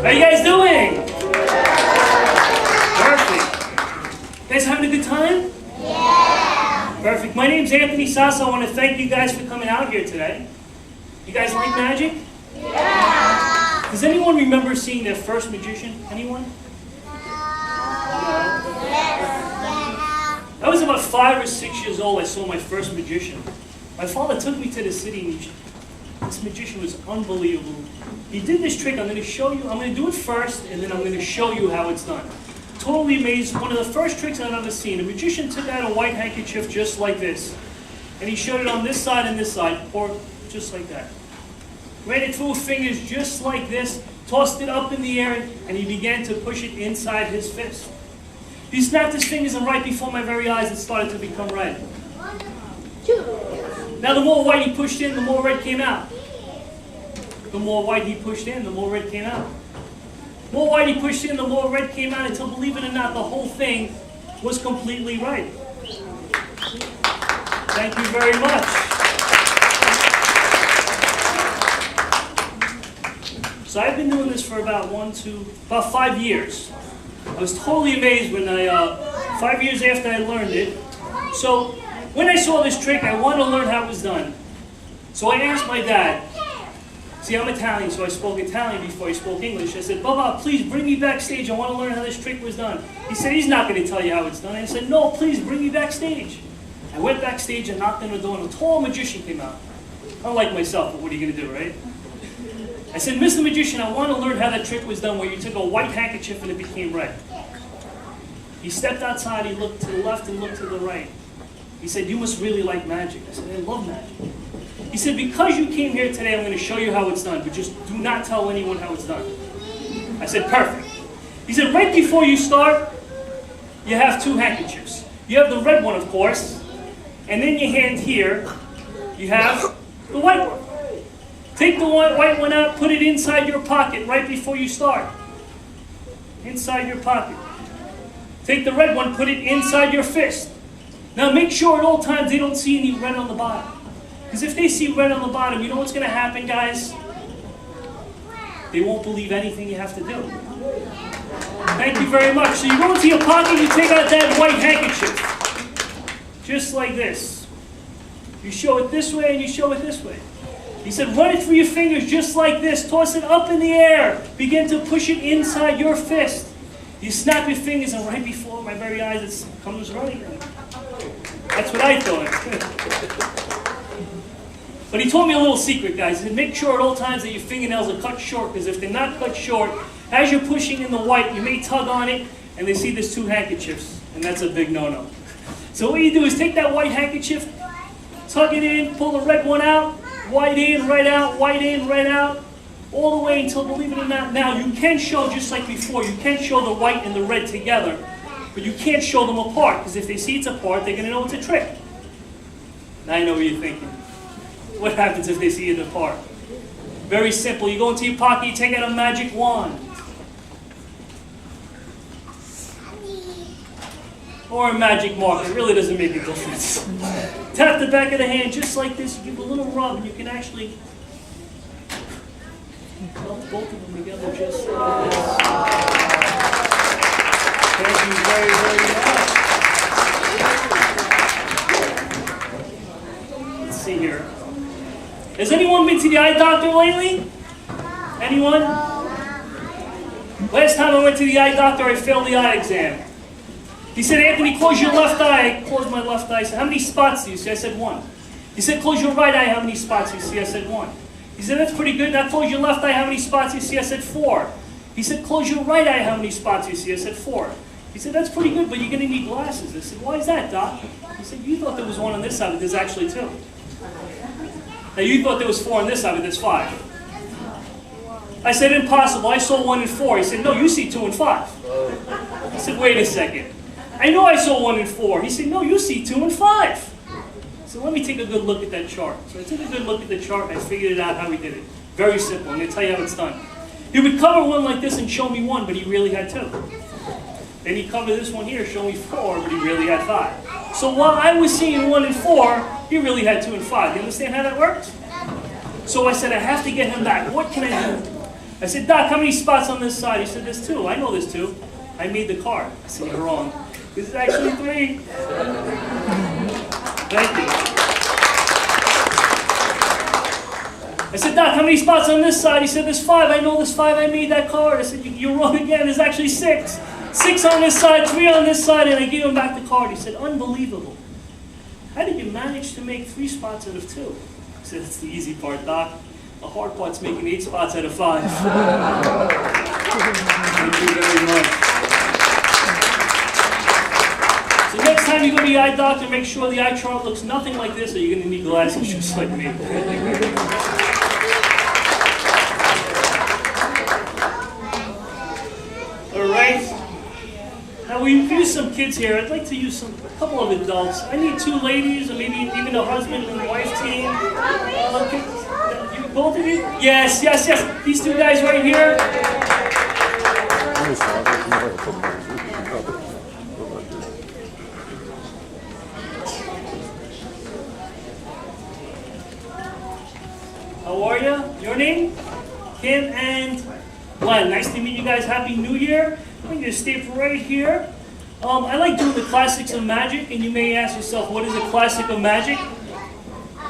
Speaker 8: How you guys doing? Perfect. You guys having a good time? Yeah. Perfect. My name's Anthony Sasso. I want to thank you guys for coming out here today. You guys like magic? Yeah. Does anyone remember seeing their first magician? Anyone? I was about 5 or 6 years old. I saw my first magician. My father took me to the city, and this magician was unbelievable. He did this trick. I'm going to show you. I'm going to do it first, and then I'm going to show you how it's done. Totally amazed. One of the first tricks I've ever seen. A magician took out a white handkerchief just like this, and he showed it on this side and this side, or just like that. Ran it through his fingers just like this, tossed it up in the air, and he began to push it inside his fist. He snapped his fingers, and right before my very eyes, it started to become red. Now, the more white he pushed in, the more red came out. The more white he pushed in, the more red came out. The more white he pushed in, the more red came out, until, believe it or not, the whole thing was completely right. Thank you very much. So I've been doing this for about 5 years. I was totally amazed when 5 years after I learned it. So when I saw this trick, I wanted to learn how it was done. So I asked my dad. See, I'm Italian, so I spoke Italian before I spoke English. I said, Baba, please bring me backstage. I want to learn how this trick was done. He said, he's not going to tell you how it's done. I said, no, please bring me backstage. I went backstage and knocked on the door, and a tall magician came out. Unlike myself, but what are you going to do, right? I said, Mr. Magician, I want to learn how that trick was done where you took a white handkerchief and it became red. He stepped outside, he looked to the left and looked to the right. He said, you must really like magic. I said, I love magic. He said, because you came here today, I'm going to show you how it's done, but just do not tell anyone how it's done. I said, perfect. He said, right before you start, you have 2 handkerchiefs. You have the red one, of course, and then your hand here, you have the white one. Take the white one out, put it inside your pocket right before you start. Inside your pocket. Take the red one, put it inside your fist. Now make sure at all times they don't see any red on the bottom. Because if they see red on the bottom, you know what's going to happen, guys? They won't believe anything you have to do. Thank you very much. So you go into your pocket, you take out that white handkerchief. Just like this. You show it this way and you show it this way. He said, run it through your fingers just like this. Toss it up in the air. Begin to push it inside your fist. You snap your fingers, and right before my very eyes, it comes running. That's what I thought. But he told me a little secret, guys. He said, make sure at all times that your fingernails are cut short, because if they're not cut short, as you're pushing in the white, you may tug on it, and they see there's 2 handkerchiefs, and that's a big no-no. So what you do is take that white handkerchief, tug it in, pull the red one out, white in, right out, white in, right out, all the way until, believe it or not, now you can show, just like before, you can show the white and the red together, but you can't show them apart, because if they see it's apart, they're going to know it's a trick. Now I know what you're thinking. What happens if they see it apart? Very simple. You go into your pocket, you take out a magic wand. Or a magic marker. It really doesn't make a difference. Tap the back of the hand just like this. You give a little rub, and you can actually rub both of them together just like this. Thank you very, very much. Let's see here. Has anyone been to the eye doctor lately? Anyone? Last time I went to the eye doctor, I failed the eye exam. He said, Anthony, close your left eye. I closed my left eye. He said, how many spots do you see? I said, 1. He said, close your right eye. How many spots do you see? I said, 1. He said, that's pretty good. Now close your left eye. How many spots do you see? I said, 4. He said, close your right eye. How many spots do you see? I said, 4. He said, that's pretty good, but you're going to need glasses. I said, why is that, Doc? He said, you thought there was 1 on this side, but there's actually 2. Now you thought there was 4 on this side, but there's 5. I said, impossible. I saw 1 and 4. He said, no, you see 2 and 5. I said, wait a second. I know I saw 1 and 4. He said, no, you see 2 and 5. So let me take a good look at that chart. So I took a good look at the chart, and I figured it out how he did it. Very simple. I'm going to tell you how it's done. He would cover one like this and show me 1, but he really had 2. Then he'd cover this one here, show me 4, but he really had 5. So while I was seeing 1 and 4, he really had 2 and 5. You understand how that works? So I said, I have to get him back. What can I do? I said, Doc, how many spots on this side? He said, there's 2. I know there's 2. I made the card. I said, you're wrong. This is actually 3. Thank you. I said, Doc, how many spots on this side? He said, there's 5. I know there's 5. I made that card. I said, you're wrong again. There's actually 6. 6 on this side, 3 on this side, and I gave him back the card. He said, unbelievable. How did you manage to make 3 spots out of 2? I said, that's the easy part, Doc. The hard part's making 8 spots out of 5. Thank you very much. So next time you go to the eye doctor, make sure the eye chart looks nothing like this, or you're going to need glasses just like me. All right. Now we've used some kids here. I'd like to use a couple of adults. I need 2 ladies, or maybe even a husband and wife team. Both of you? Yes, yes, yes. These 2 guys right here. How are you? Your name? Kim and Glenn. Nice to meet you guys. Happy New Year. I'm going to stay right here. I like doing the classics of magic, and you may ask yourself, what is a classic of magic?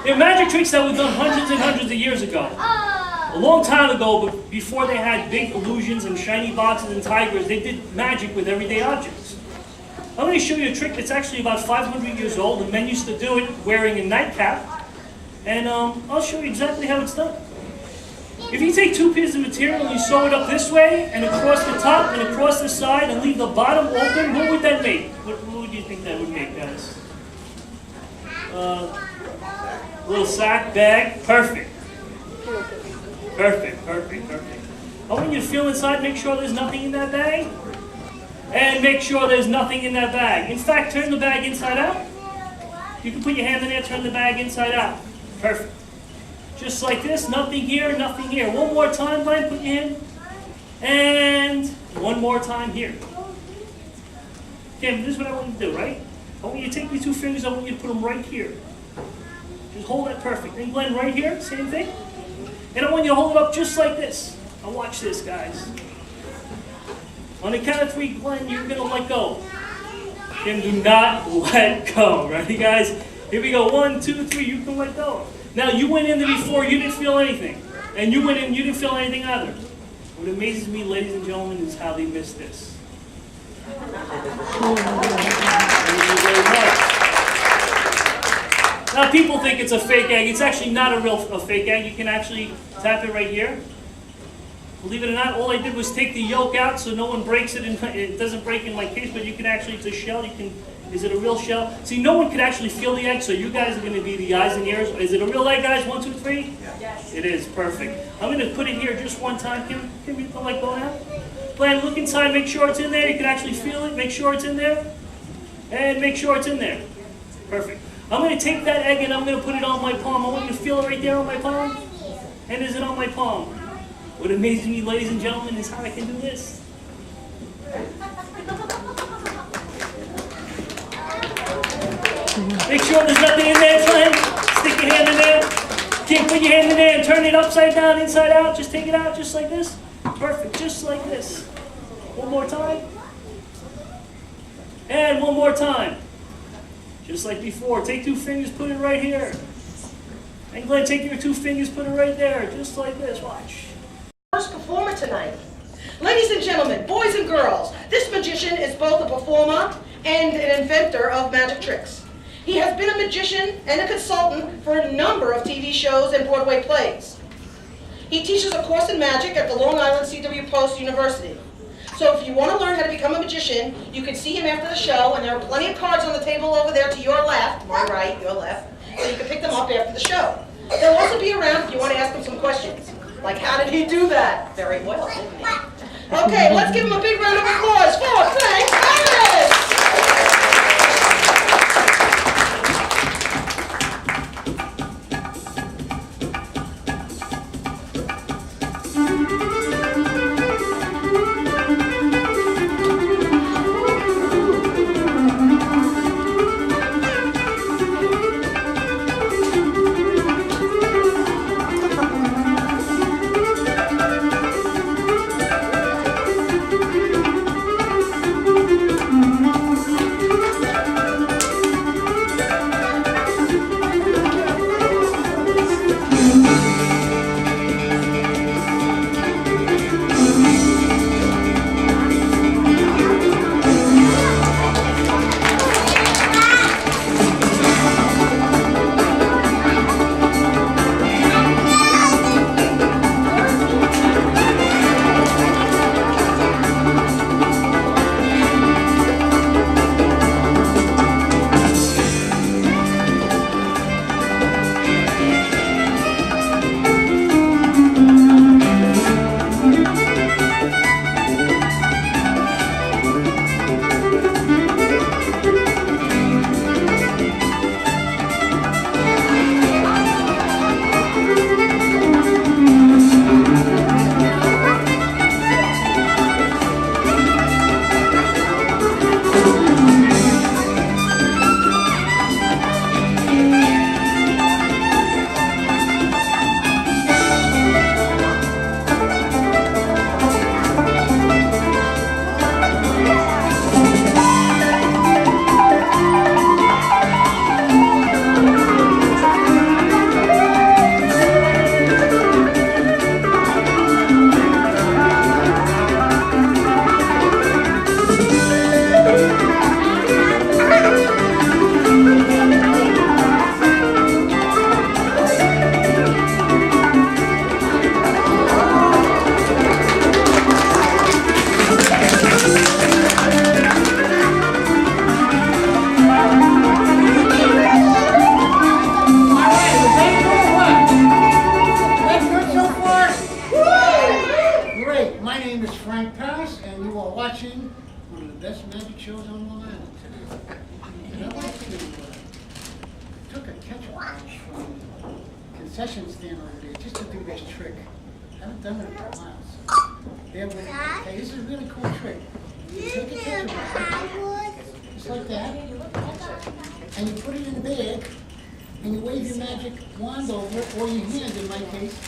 Speaker 8: They're magic tricks that were done hundreds and hundreds of years ago. A long time ago, but before they had big illusions and shiny boxes and tigers, they did magic with everyday objects. I'm going to show you a trick that's actually about 500 years old. The men used to do it wearing a nightcap. And I'll show you exactly how it's done. If you take 2 pieces of material and you sew it up this way, and across the top and across the side, and leave the bottom open, what would that make? What would you think that would make, guys? Little sack, bag, perfect. Perfect, perfect, perfect. I want you to feel inside, make sure there's nothing in that bag. And make sure there's nothing in that bag. In fact, turn the bag inside out. You can put your hand in there, turn the bag inside out. Perfect. Just like this, nothing here, nothing here. One more time, Glenn, put your hand. And one more time here. Okay, this is what I want you to do, right? I want you to take your 2 fingers, I want you to put them right here. Just hold that perfect. And Glenn, right here, same thing. And I want you to hold it up just like this. Now watch this, guys. On the count of 3, Glenn, you're going to let go. Kim, do not let go. Ready, guys? Here we go. 1, 2, 3. You can let go. Now, you went in there before, you didn't feel anything. And you went in, you didn't feel anything either. What amazes me, ladies and gentlemen, is how they missed this. Thank you very much. Now, people think it's a fake egg. It's actually not a fake egg. You can actually tap it right here. Believe it or not, all I did was take the yolk out so no one breaks it, and it doesn't break in my case, but you can actually, it's a shell, you can, is it a real shell? See, no one could actually feel the egg, so you guys are going to be the eyes and ears. Is it a real egg, guys? 1, 2, 3? Yes. It is, perfect. I'm going to put it here just one time. Can we like go now? Glenn, look inside, make sure it's in there. You can actually feel it, make sure it's in there. And make sure it's in there. Perfect. I'm going to take that egg and I'm going to put it on my palm. I want you to feel it right there on my palm. And is it on my palm? What amazes me, ladies and gentlemen, is how I can do this. Make sure there's nothing in there, Glenn. Stick your hand in there. Kim, put your hand in there and turn it upside down, inside out. Just take it out just like this. Perfect, just like this. One more time. And one more time. Just like before. Take 2 fingers, put it right here. And Glenn, take your 2 fingers, put it right there. Just like this, watch.
Speaker 4: First performer tonight. Ladies and gentlemen, boys and girls, this magician is both a performer and an inventor of magic tricks. He has been a magician and a consultant for a number of TV shows and Broadway plays. He teaches a course in magic at the Long Island C.W. Post University. So if you want to learn how to become a magician, you can see him after the show, and there are plenty of cards on the table over there to your left, my right, your left, so you can pick them up after the show. They'll also be around if you want to ask him some questions. Like, how did he do that? Very well, didn't he? Okay, let's give him a big round of applause for Frank Harris!
Speaker 1: adults, and you are watching one of the best magic shows on Long Island today. And I'd like to took a ketchup bottle from the concession stand over there just to do this trick. I haven't done it in a while, so bear with me. Okay, this is a really cool trick. You take a ketchup bottle, just like that, and you put it in the bag, and you wave your magic wand over it, or your hand in my case,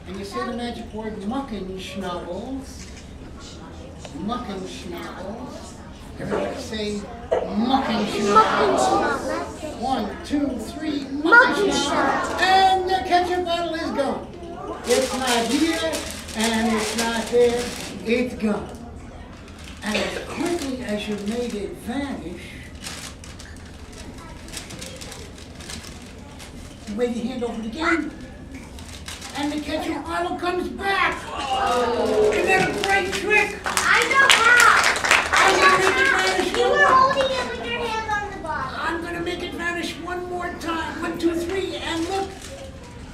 Speaker 1: and you say the magic word muckenschnabels. Muckenschnabels. Everybody say muckenschnabels. 1, 2, 3, muckenschnabels. And the ketchup bottle is gone. It's not here, and it's not there. It's gone. And as quickly as you made it vanish, you wave your hand over it again, and the ketchup bottle comes back. Oh. Isn't that a great trick?
Speaker 3: I know how.
Speaker 1: I'm going to make it vanish.
Speaker 3: You were holding it with your hands on the bottle.
Speaker 1: I'm going to make it vanish one more time. 1, 2, 3, and look.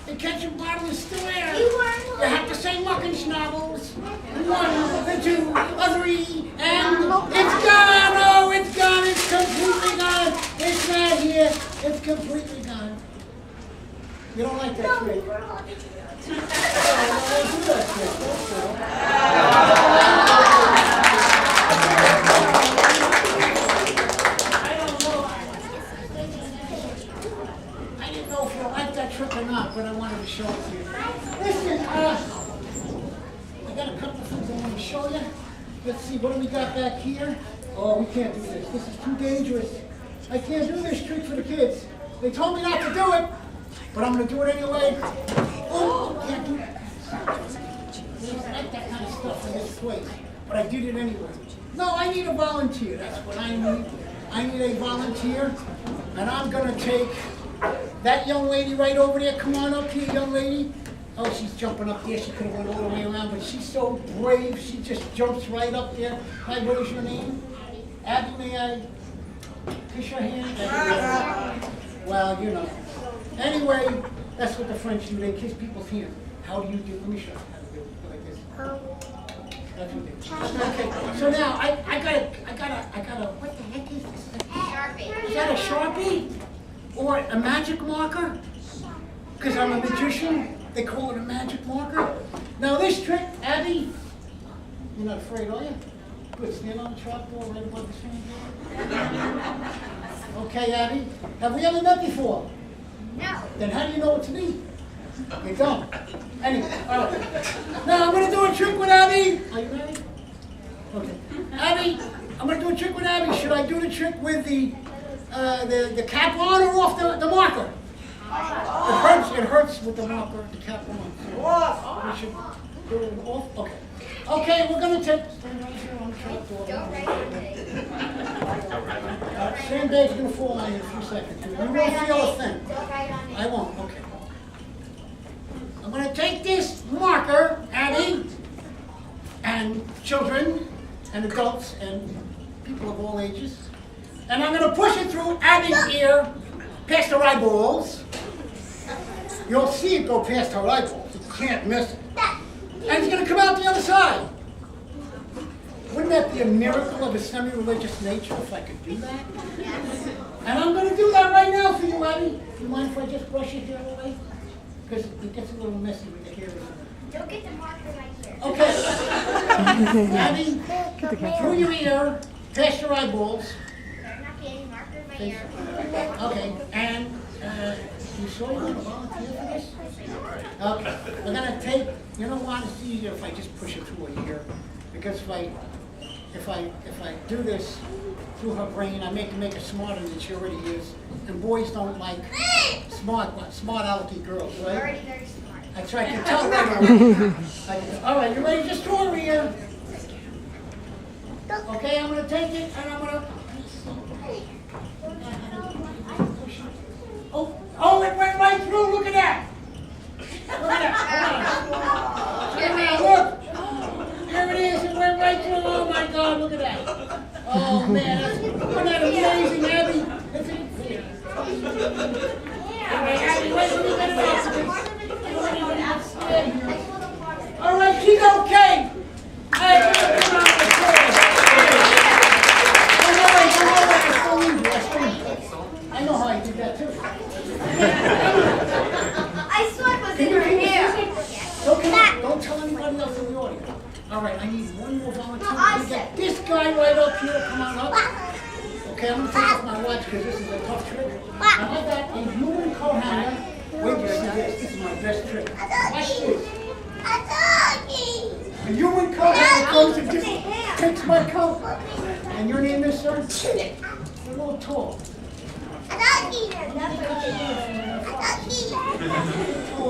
Speaker 1: The ketchup bottle is still there.
Speaker 3: You weren't
Speaker 1: You have to say muckenschnabels. 1, 2, 3, and it's gone. Oh, it's gone. It's completely gone. It's not here. It's completely gone. You don't like that trick? I didn't know if you liked that trick or not, but I wanted to show it to you. Listen, I got a couple of things I want to show you. Let's see, what do we got back here? Oh, we can't do this. This is too dangerous. I can't do this trick for the kids. They told me not to do it, but I'm going to do it anyway. Oh, can't do it. They don't like that kind of stuff in this place, but I did it anyway. No, I need a volunteer. That's what I need. I need a volunteer, and I'm going to take that young lady right over there. Come on up here, young lady. Oh, she's jumping up there. She could have went all the way around, but she's so brave. She just jumps right up there. Hi, what is your name? Abby, may I kiss your hand? Well, you know. Anyway, that's what the French do. They kiss people's hands. How do you do? Let me show you how to do it like this. That's what they do. Okay. So now I gotta. What the heck is this?
Speaker 3: Sharpie.
Speaker 1: Is that a Sharpie or a magic marker? Because I'm a magician, they call it a magic marker. Now this trick, Abby, you're not afraid, are you? Good. Stand on the trapdoor right above the screen. Okay, Abby. Have we ever met before?
Speaker 3: No.
Speaker 1: Then how do you know it's me? You don't. Anyway, all right. Now I'm going to do a trick with Abby. Are you ready? Okay. Abby, I'm going to do a trick with Abby. Should I do the trick with the cap on or off the marker? It hurts with the marker, the cap on. Off. We should do it off. Okay. Okay, we're going to take. Stand right here on the trapdoor. Sandbag's going to fall on you in a few seconds. You won't feel a thing. I won't. Okay. I'm going to take this marker, Abby, and children, and adults, and people of all ages, and I'm going to push it through Abby's ear, past her eyeballs. You'll see it go past her eyeballs. You can't miss it. And it's going to come out the other side. Wouldn't that be a miracle of a semi-religious nature if I could do that?
Speaker 3: Yes.
Speaker 1: And I'm going to do that right now for you, Abby. Do you mind if I just brush your hair away? Because it gets a little messy with the hair.
Speaker 3: Don't get the marker right here.
Speaker 1: Okay. Abby, through your ear, past your eyeballs.
Speaker 3: There's not getting marker in my ear.
Speaker 1: Okay, and you sure you want to volunteer for this? Okay, we're going to take, you know what, it's easier if I just push it through her ear. Because if I do this through her brain, I make her smarter than she already is. And boys don't like smart alecky girls,
Speaker 3: You're
Speaker 1: right?
Speaker 3: already very smart.
Speaker 1: That's right, I can tell right away. All right, you ready? Just throw her ear. Okay, I'm going to take it and I'm going to... Oh, it went right through. Look at that. Look at that. Turn around, look. There it is. It went right through. Oh, my God. Look at that. Oh, man. Isn't that amazing, Abby? Abby, wait till we get it out. All right, she's okay. Hey, come on. Can you keep it? Don't come out. Don't tell anybody else in the audience. All right, I need one more volunteer. We get this guy right up here. Come on up. Okay, I'm gonna take off my watch because this is a tough trick. And I got a human coat hanger. Wait till you see this. This is my best trick. Watch this. A human coat hanger goes and just takes my coat. And your name is, sir? You're a little tall. Oh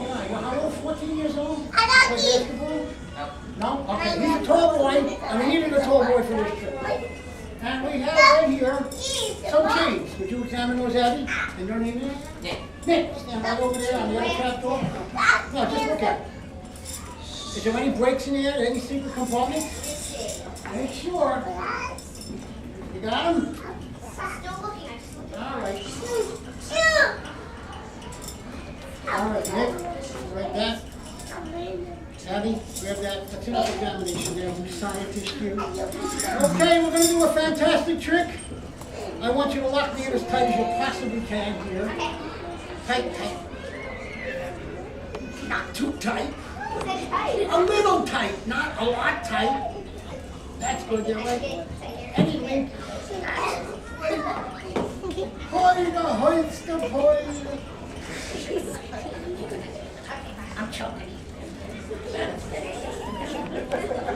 Speaker 1: my, well, how old? 14 years old? Play basketball? No? Okay, he's a tall boy, and we needed a tall boy for this trip. And we have right here some chains. Would you examine those, Abby? And your name is? Nick. Nick, stand right over there on the other trap door. No, just look at it. Is there any breaks in there? Any secret compartments? Make sure. You got them?
Speaker 3: Still looking. I just looked.
Speaker 1: All right. All right, Nick. Right that. Abby, grab that. That's enough examination there, you scientist you. Okay, we're going to do a fantastic trick. I want you to lock me in as tight as you possibly can here. Tight, tight. Not too tight. A little tight, not a lot tight. That's good, there, right? Anyway. I'm choking.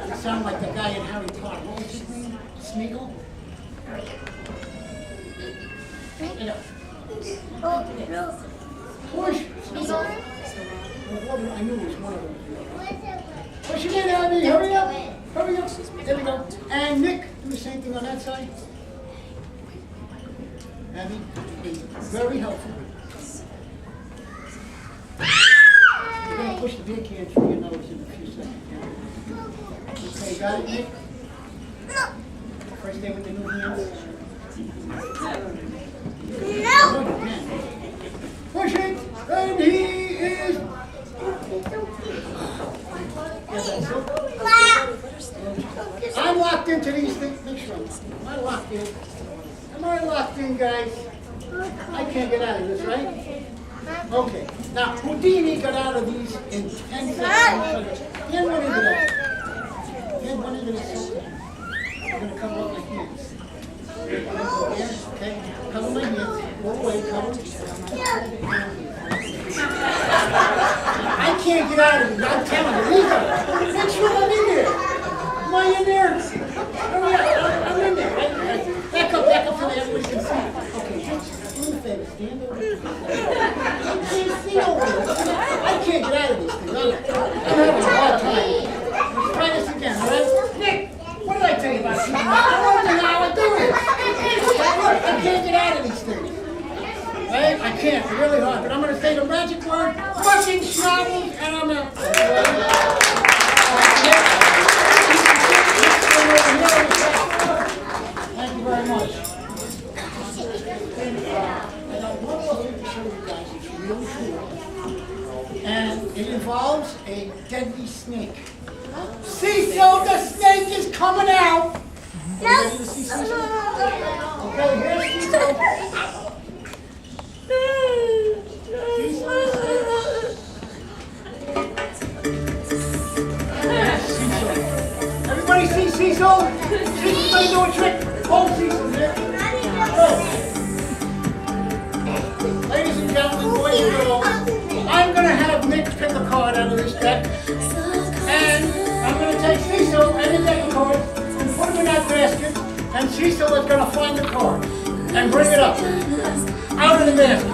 Speaker 1: You sound like the guy in Harry Potter. What was his name? Smeagol? Get up. Push! Smeagol. I knew it was one of them. Push it in, Abby. Hurry up. Hurry up. There we go. And Nick, do the same thing on that side. Abby, be very helpful. You're going to push the beer can through your nose in a few seconds. Okay, got it, Nick? First day with the new hands. No! Push it! And he is... I'm locked into these things. Make sure. Am I locked in? Am I locked in, guys? I can't get out of this, right? Okay. Now, Houdini got out of these in 10 seconds. Hand one into that. Hand one into this. I'm going to cover up my hands. Okay? Cover my hands. Go away. Cover. I can't get out of it. I'm telling you. Lisa, make sure I'm in there. Am I in there? Hurry up. I'm in there. Back up so that everybody can see. Okay, do me a favor. Stand over there. I can't see over there. I can't get out of these things. I'm having a hard time. Let's try this again, all right? Nick, what did I tell you about you? I don't know how to do this. I can't get out of these things. Right? I can't. It's really hard. But I'm going to say the magic word, fucking shovels, and I'm out. Thank you very much. I got one more thing to show you guys. It's really cool. And it involves a deadly snake. Cecil, the snake is coming out! Are you ready to see Cecil? Okay, here's Cecil. Everybody see Cecil? Cecil's gonna do a trick. Hold Cecil here. Ladies and gentlemen, boys and girls, I'm gonna have Nick pick a card out of this deck. And I'm gonna take Cecil and the deck of cards and put them in that basket. And Cecil is gonna find the card and bring it up out of the basket.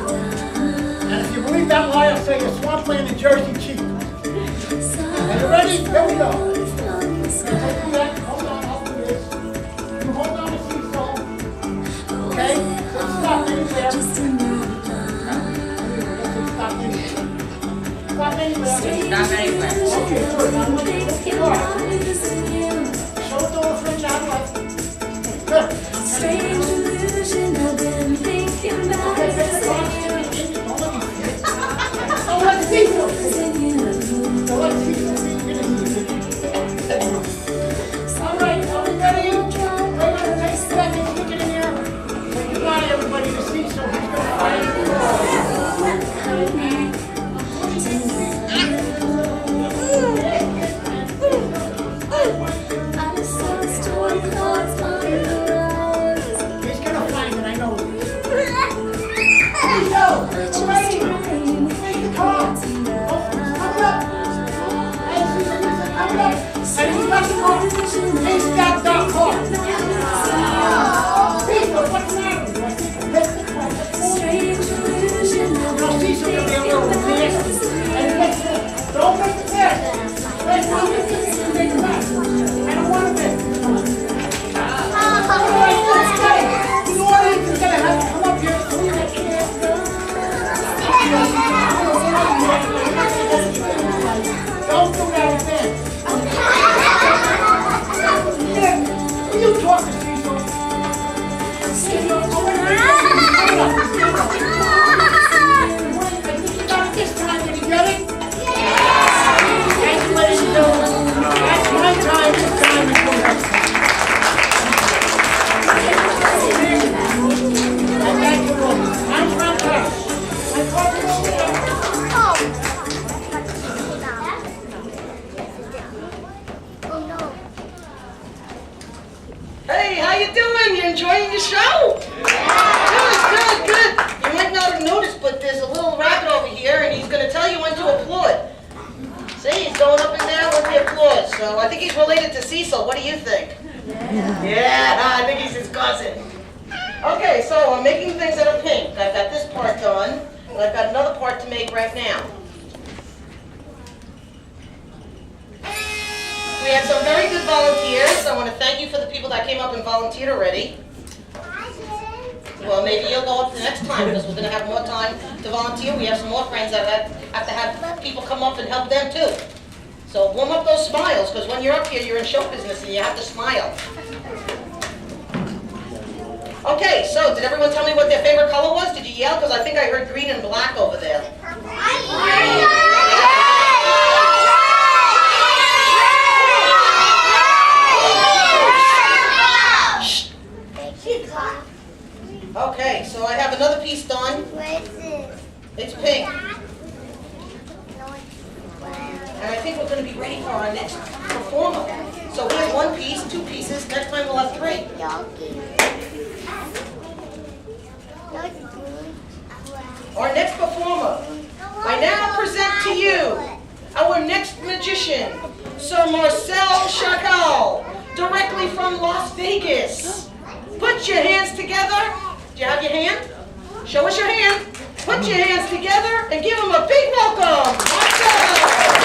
Speaker 1: And if you believe that lie, I'll say you're swampland in Jersey cheap. Are you ready? Here we go. Take that. Hold on, I'll do this. You hold on to Cecil. Okay? So stop anywhere. Stop anywhere. Stop anywhere. Okay, good. Now I'm going to lift the card. Show it to a friend down left. Good.
Speaker 9: Strange illusion, I've been thinking about
Speaker 1: Okay, take the card. Oh, let's see something. So let's see something. All right, are we ready? We're going to take a second, stick it in here. Say goodbye, everybody, to see so he's going to find it. He's got dark heart. Cecil, what's the matter with you? Now, Cecil can be a little nasty. And listen, don't make it nasty. Let's not make it big mess. I don't want to make it. The audience is going to have to come up here and clean that chair. Don't do that again. Will you talk to Cecil? Cecil, I think you got it this time. Did you get it? Thank you, ladies and gentlemen. That's my time. This time is your next time. And thank you all. I'm Frank Cradle. My partner over there.
Speaker 4: Hey, how you doing? You enjoying your show? Good, good, good. You might not have noticed, but there's a little rabbit over here, and he's going to tell you when to applaud. See, he's going up and down with the applause. So I think he's related to Cecil. What do you think? Yeah, I think he's his cousin. Okay, so I'm making things that are pink. I've got this part done, and I've got another part to make right now. We had some very good volunteers. I want to thank you for the people that came up and volunteered already. Well, maybe you'll go up the next time because we're going to have more time to volunteer. We have some more friends that have to have people come up and help them too. So warm up those smiles because when you're up here, you're in show business and you have to smile. Okay, so did everyone tell me what their favorite color was? Did you yell? Because I think I heard green and black over there. Okay, so I have another piece done. It's pink. And I think we're going to be ready for our next performer. So here's one piece, two pieces. Next time we'll have three. Our next performer. I now present to you our next magician, Sir Marcel Chagall, directly from Las Vegas. Put your hands together. Do you have your hand? Show us your hand. Put your hands together and give him a big welcome. Marcel.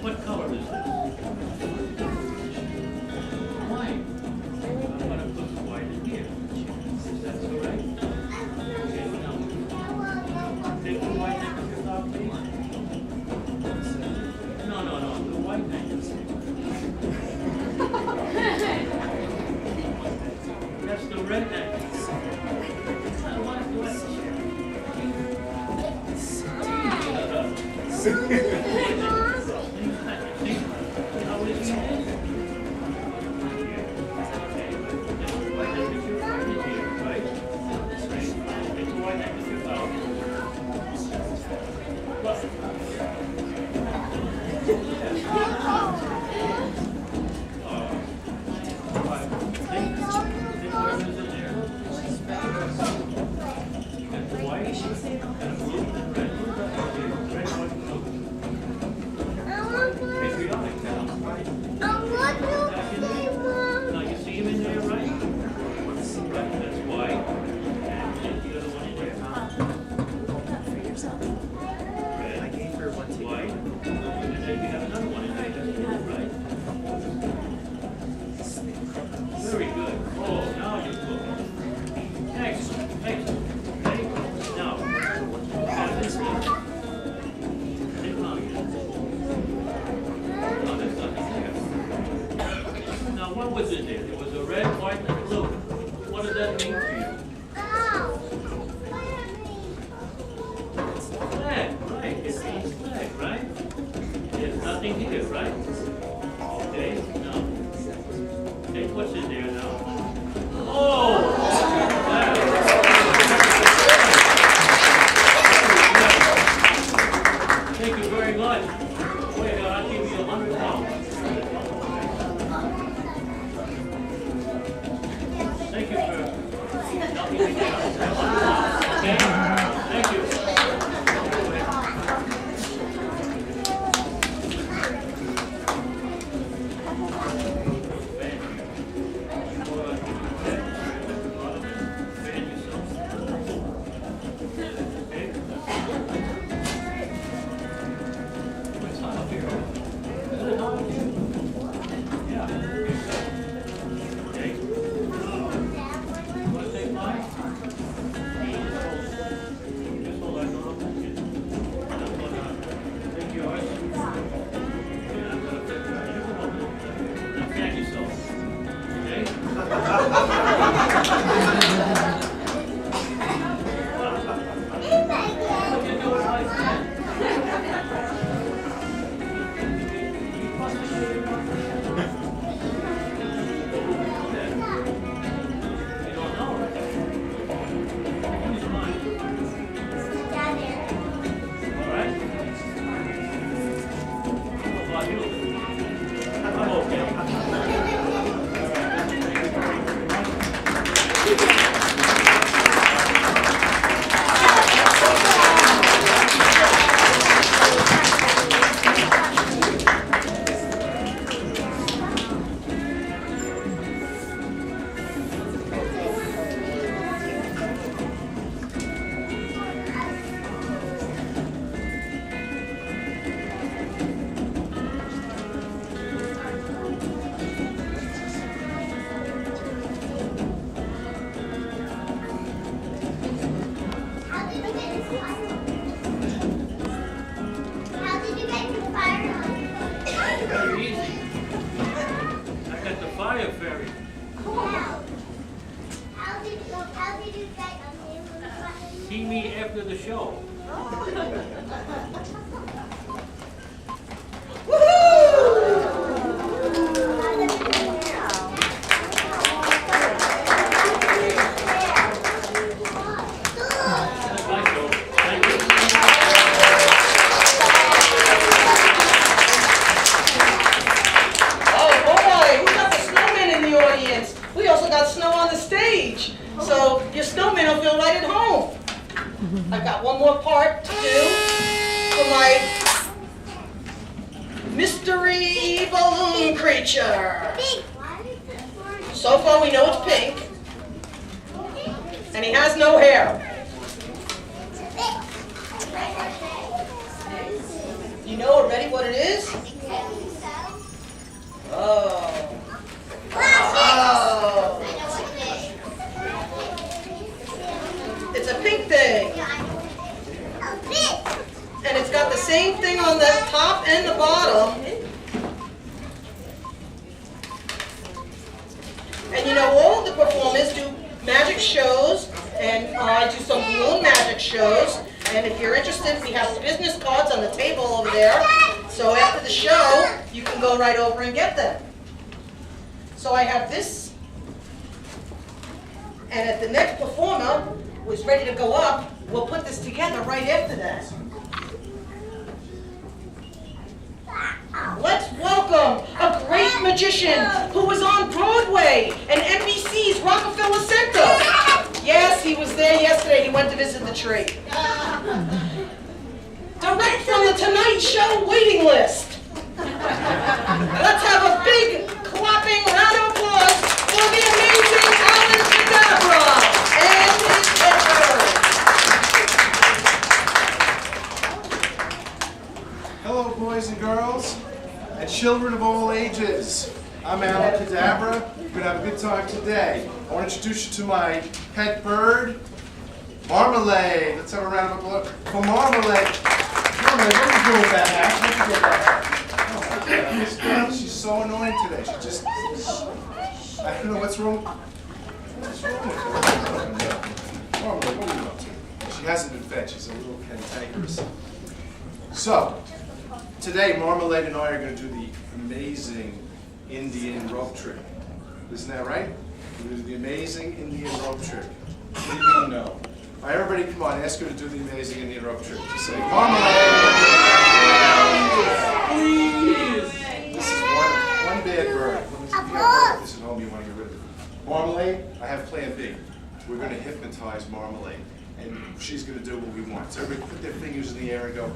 Speaker 6: What color is this? White. I'm gonna put the white in here. Is that all right? Okay, now, take the white next to your dog, please. No, the white next. That's the red next. Now you see him in there, right? Right, that's white. And get the other one in there. Red, white, and then you have another one in there, right? Very good. Oh, now you're cooking. Next. Okay? Now, have this one. Take it on again. No, that's nothing there. Now, what was in there? There was a red, white, and blue. What does that mean to you? Flag, right? It means flag, right? There's nothing here, right? Okay, now, take what's in there now. Oh! Thank you very much. Wait, I'll give you £100. Thank you for helping me out. Okay? Thank you. See me after the show. That's my show. Thank you.
Speaker 4: Oh boy, we got the snowman in the audience. We also got snow on the stage. So your snowman will feel right at home. I've got one more part to do for my mystery balloon creature. So far we know it's pink. And he has no hair. You know already what it is? Oh. Oh. It's a pink thing. And it's got the same thing on the top and the bottom. And you know, all of the performers do magic shows, and I do some balloon magic shows. And if you're interested, we have business cards on the table over there. So after the show, you can go right over and get them. So I have this. And if the next performer was ready to go up, we'll put this together right after that. Let's welcome a great magician who was on Broadway and NBC's Rockefeller Center. Yes, he was there yesterday. He went to visit the tree. Direct from the Tonight Show waiting list. Let's have a big clapping round of applause for the amazing Alan Cadabra and his editors.
Speaker 7: Hello, boys and girls, and children of all ages. I'm Alan Cadabra. We're going to have a good time today. I want to introduce you to my pet bird, Marmalade. Let's have a round of applause for Marmalade. Marmalade, what are you doing with that hat? What are you doing with that hat? Oh my God, this girl, she's so annoying today. She just, I don't know what's wrong. What's wrong with her? Marmalade, what are you up to? She hasn't been fed. She's a little cantankerous. So, today, Marmalade and I are going to do the amazing Indian rope trick. Isn't that right? We're going to do the amazing Indian rope trick. What do you mean, no? All right, everybody, come on. Ask her to do the amazing Indian rope trick. Just say, Marmalade! Please! This is one bad bird. If you have this at home, you want to get rid of it. Marmalade, I have plan B. We're going to hypnotize Marmalade, and she's going to do what we want. So everybody put their fingers in the air and go,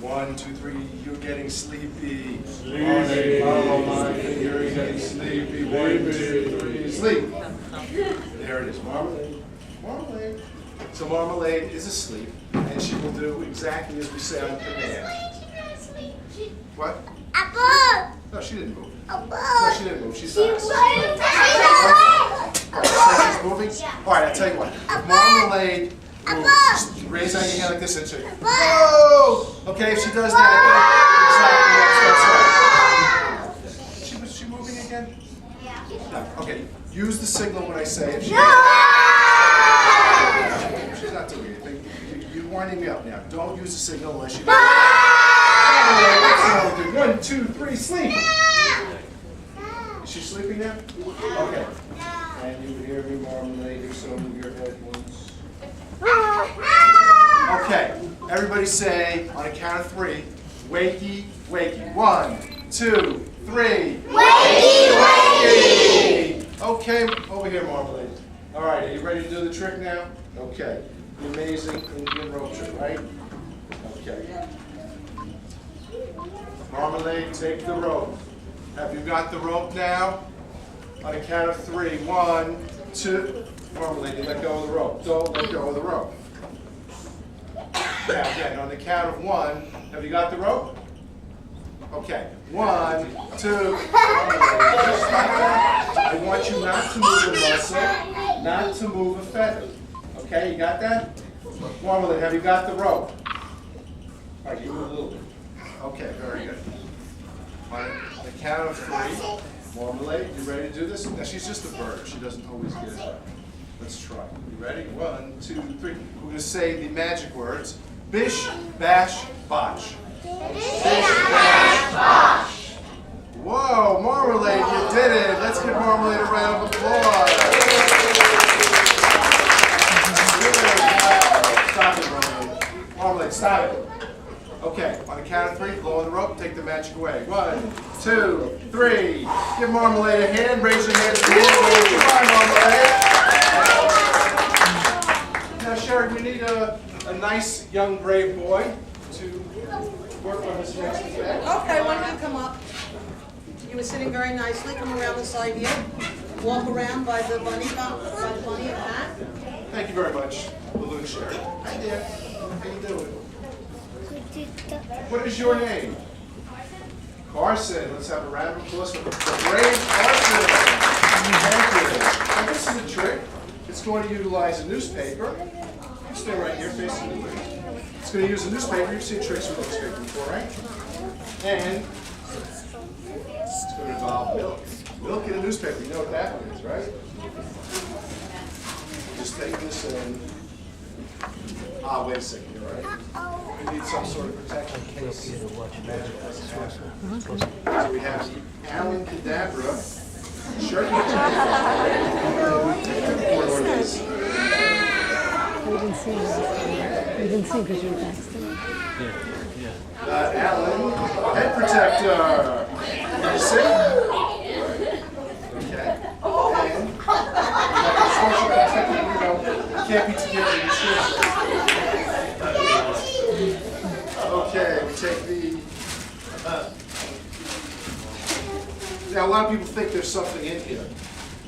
Speaker 7: 1, 2, 3, you're getting sleepy. Sleepy. Follow my finger, you're getting sleepy. 1, 2, 3, sleep. There it is, Marmalade. Marmalade. So Marmalade is asleep, and she will do exactly as we say on command. What? No, she didn't move. No, she didn't move. She's not. She's moving? All right, I'll tell you what. If Marmalade moves, just raise out your hand like this and say, whoa! Okay, if she does that, exactly, that's right. She moving again? No. Okay, use the signal when I say it. She's not doing anything. You're winding me up now. Don't use the signal unless you do. 1, 2, 3, sleep. Is she sleeping now? Okay. And you hear me, Marmalade, if so, move your head once. Okay, everybody say, on a count of 3, wakey, wakey. 1, 2, 3. Wakey, wakey! Okay, over here, Marmalade. All right, are you ready to do the trick now? Okay. The amazing Indian rope trick, right? Okay. Marmalade, take the rope. Have you got the rope now? On a count of 3. 1, 2. Marmalade, you let go of the rope. Don't let go of the rope. Now again, on the count of 1, have you got the rope? Okay. 1, 2. I want you not to move a muscle, not to move a feather. Okay, you got that? Marmalade, have you got the rope? All right, you move a little bit. Okay, very good. On the count of 3, Marmalade, you ready to do this? Now she's just a bird. She doesn't always get it right. Let's try. You ready? 1, 2, 3. We're going to say the magic words. Bish, bash, botch. Bish, bash, botch. Whoa, Marmalade, you did it. Let's give Marmalade a round of applause. Stop it, Marmalade. Marmalade, stop it. Okay, on the count of 3, blow on the rope, take the magic away. 1, 2, 3. Give Marmalade a hand. Raise your hand. Come on, Marmalade. Now, Sherry, we need a nice, young, brave boy to work on this next effect.
Speaker 4: Okay, why don't you come up? You were sitting very nicely. Come around the side here. Walk around by the bunny and hat.
Speaker 7: Thank you you very much, Balloon Sherry. Hi there. How you doing? What is your name? Carson. Let's have a round of applause for the brave Carson. Thank you. Now this is a trick. It's going to utilize a newspaper. You stay right here facing the way. It's going to use a newspaper. You've seen tricks with newspaper before, right? And it's going to involve milk. Milk in a newspaper. You know what that one is, right? Just take this and... Ah, wait a second. You're right. We need some sort of protection in case magic doesn't happen. So we have Alan Cadabra. Sure.
Speaker 2: We didn't see it. We didn't see because you were texting.
Speaker 7: Alan, head protector. Can you see? Okay. And social protector, you know, can't be together. You should. Okay, we take the. Now, a lot of people think there's something in here.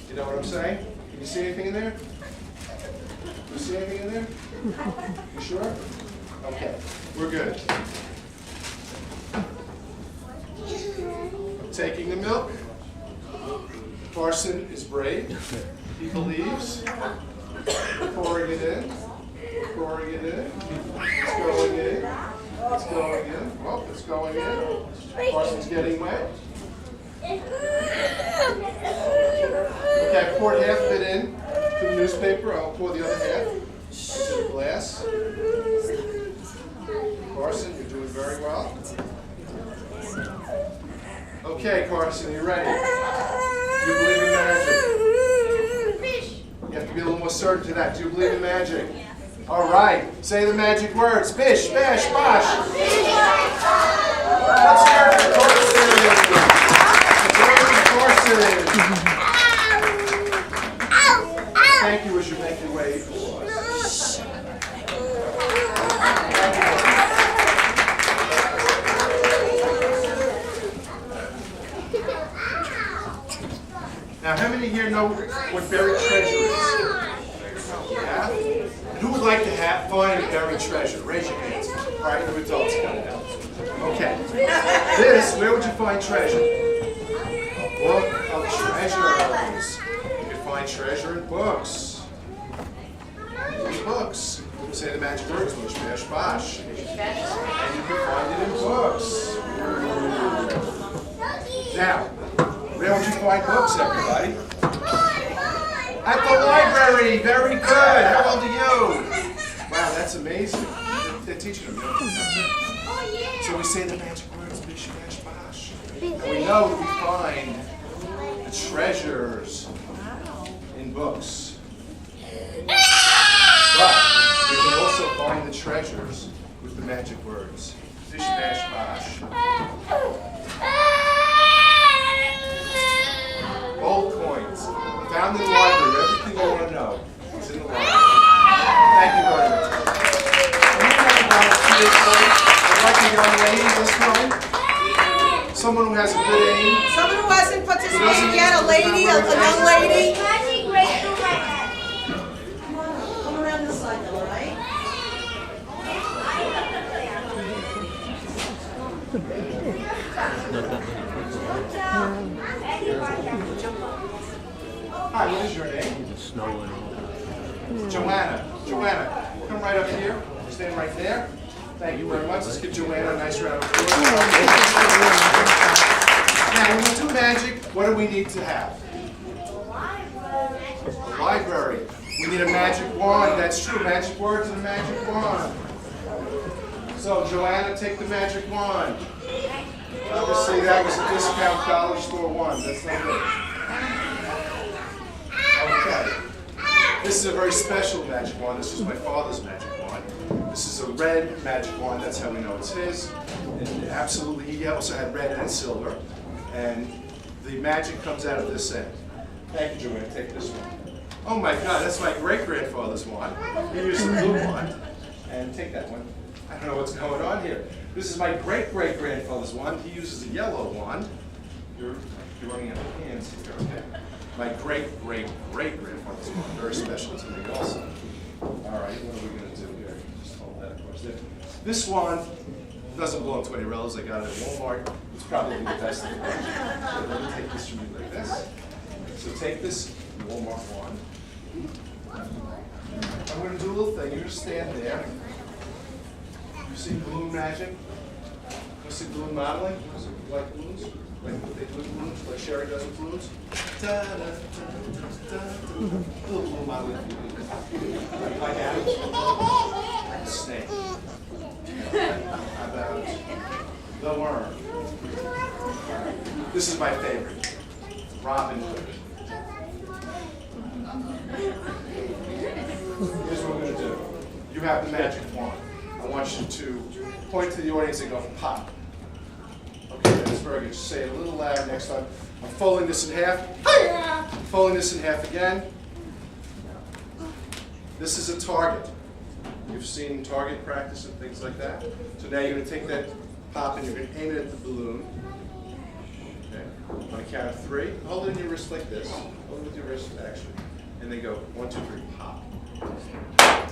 Speaker 7: You know what I'm saying? Can you see anything in there? Can you see anything in there? You sure? Okay, we're good. I'm taking the milk. Carson is brave. He believes. Pouring it in. Pouring it in. It's going in. It's going in. Oh, it's going in. Carson's getting wet. Okay, I poured half of it in to the newspaper. I'll pour the other half into the glass. Carson, you're doing very well. Okay, Carson, you ready? Do you believe in magic? You have to be a little more certain to that. Do you believe in magic? All right. Say the magic words. Bish, bash, bosh. Let's hear it for Carson. Thank you as you make your way towards. Now, how many here know what buried treasure is? Yeah? And who would like to find a buried treasure? Raise your hands. All right, you adults got it out. Okay. This, where would you find treasure? A book of treasures. You can find treasure in books. In books. Say the magic words, which bash bosh. And you can find it in books. Now, where would you find books, everybody? At the library. Very good. How old are you? Wow, that's amazing. They're teaching them. So we say the magic words, bish, bash, bosh. And we know that we find the treasures in books. But we can also find the treasures with the magic words. Bish, bash, bosh. Gold coins. Found in the library. Everything you want to know is in the library. Thank you very much. I'd like a young lady this time. Someone who has a good aim.
Speaker 4: Someone who hasn't participated yet, a lady, a young lady. Come around this side though, right?
Speaker 7: Hi, what is your name? Joanna. Joanna, come right up here. Stand right there. Thank you very much. Let's give Joanna a nice round of applause. Now, when we do magic, what do we need to have? A library. We need a magic wand. That's true. Magic words and a magic wand. So, Joanna, take the magic wand. Obviously, that was a discount dollar store wand. That's not good. Okay. This is a very special magic wand. This is my father's magic wand. This is a red magic wand. That's how we know it's his. And absolutely, he also had red and silver. And the magic comes out of this end. Thank you, Joanne. Take this one. Oh my God, that's my great-grandfather's wand. He used the blue wand. And take that one. I don't know what's going on here. This is my great-great-grandfather's wand. He uses a yellow wand. You're running out of hands here, okay? My great-great-great-grandfather's wand. Very special to me also. This wand doesn't belong to any relatives. I got it at Walmart. It's probably the best of the bunch. So let me take this from you like this. So take this Walmart wand. I'm going to do a little thing. You're going to stand there. You see balloon magic? You see balloon modeling? You like balloons? Like what they do with balloons? Like Sherry does with balloons? Da, da, da, da, da. A little balloon modeling. Like Adams? Snake. How about the worm? This is my favorite. Robin Hood. Here's what we're going to do. You have the magic wand. I want you to point to the audience and go, pop. Okay, that's very good. Just say it a little louder next time. I'm folding this in half. I'm folding this in half again. This is a target. You've seen target practice and things like that. So now you're going to take that pop and you're going to aim it at the balloon. Okay. On a count of 3. Hold it in your wrist like this. Hold it with your wrist, actually. And then go 1, 2, 3, pop.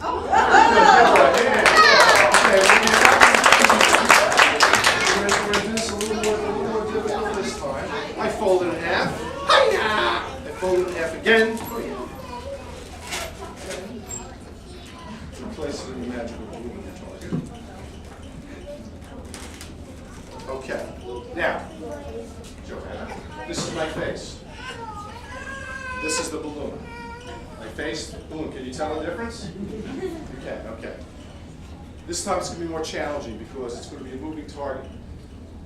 Speaker 7: Oh. We're going to do this a little more difficult this time. I fold it in half. I fold it in half again. Place it in the magical balloon target. Okay. Now, Joanna, this is my face. This is the balloon. My face, balloon. Can you tell the difference? You can, okay. This time it's going to be more challenging because it's going to be a moving target.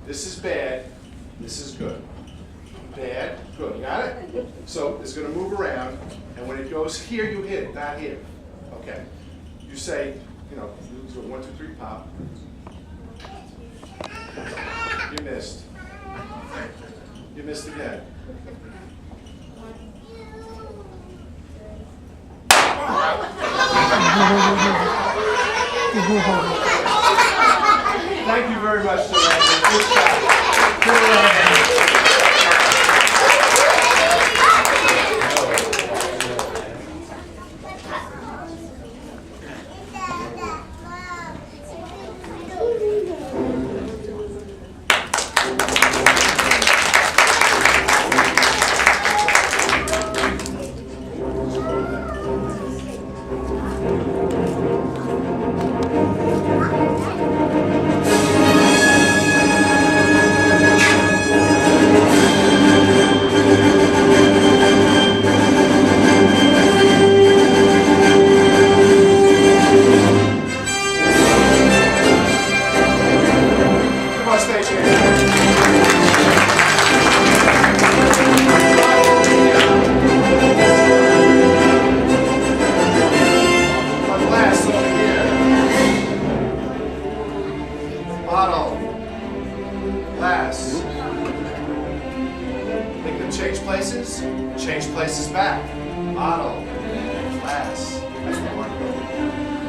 Speaker 7: This is bad. This is good. Bad, good. You got it? So it's going to move around, and when it goes here, you hit it, not here. Okay. You say, you know, 1, 2, 3, pop. You missed. You missed again. Thank you very much, Joanna. Good job. Good job.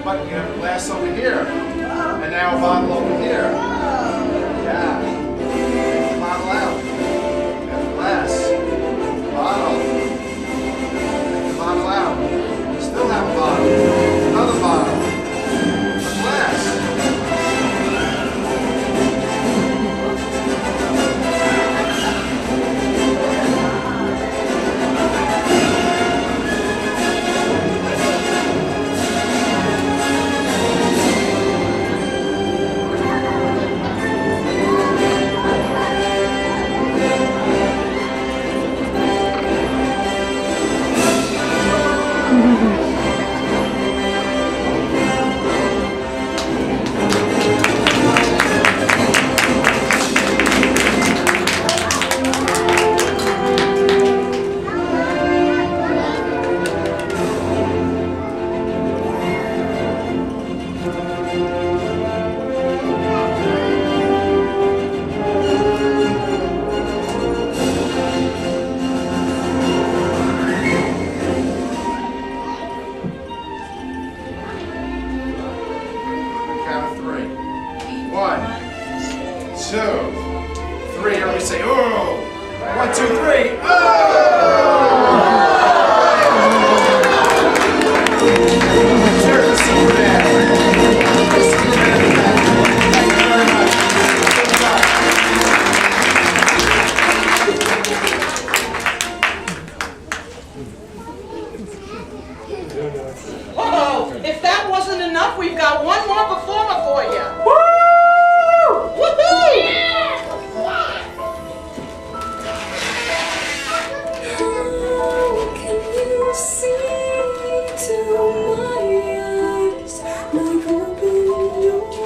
Speaker 7: But you have a glass over here, and now a bottle over here. Yeah. Take the bottle out. You have a glass, bottle. Take the bottle out. Still have a bottle. Another bottle. A glass. Superman.
Speaker 4: If that wasn't enough, we've got one more performer for you. Woo! Woohoo!
Speaker 9: How can you see to my eyes like open doors?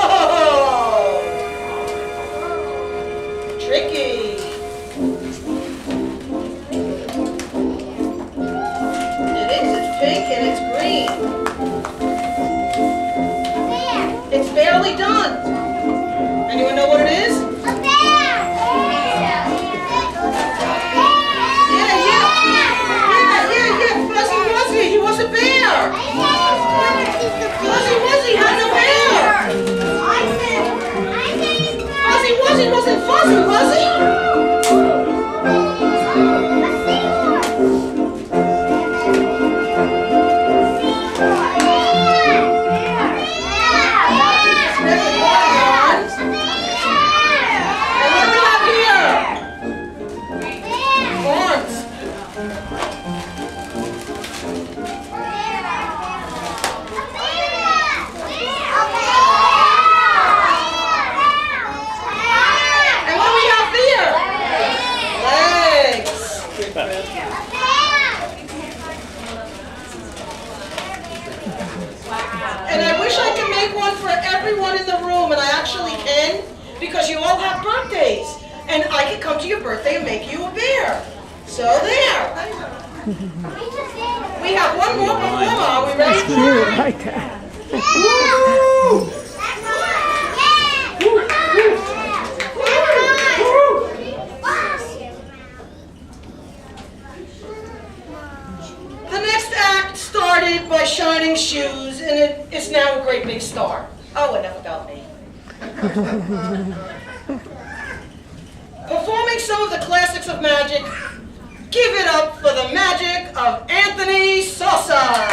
Speaker 4: Oh! Tricky. It is. It's pink and it's green. It's barely done. Anyone know what it is? Yeah. Fuzzy Wuzzy. He was a bear. Fuzzy Wuzzy had no hair. Fuzzy Wuzzy wasn't fuzzy, was he? And what do we have here? Horns. And what do we have there? Legs. And I wish I could make one for everyone in the room, and I actually can, because you all have birthdays. And I could come to your birthday and make you a bear. So there. We have one more performer. Are we ready?
Speaker 2: Cute, I like that.
Speaker 4: Woo! The next act started by shining shoes, and it is now a great big star. Oh, enough about me. Performing some of the classics of magic, give it up for the magic of Anthony Sosa.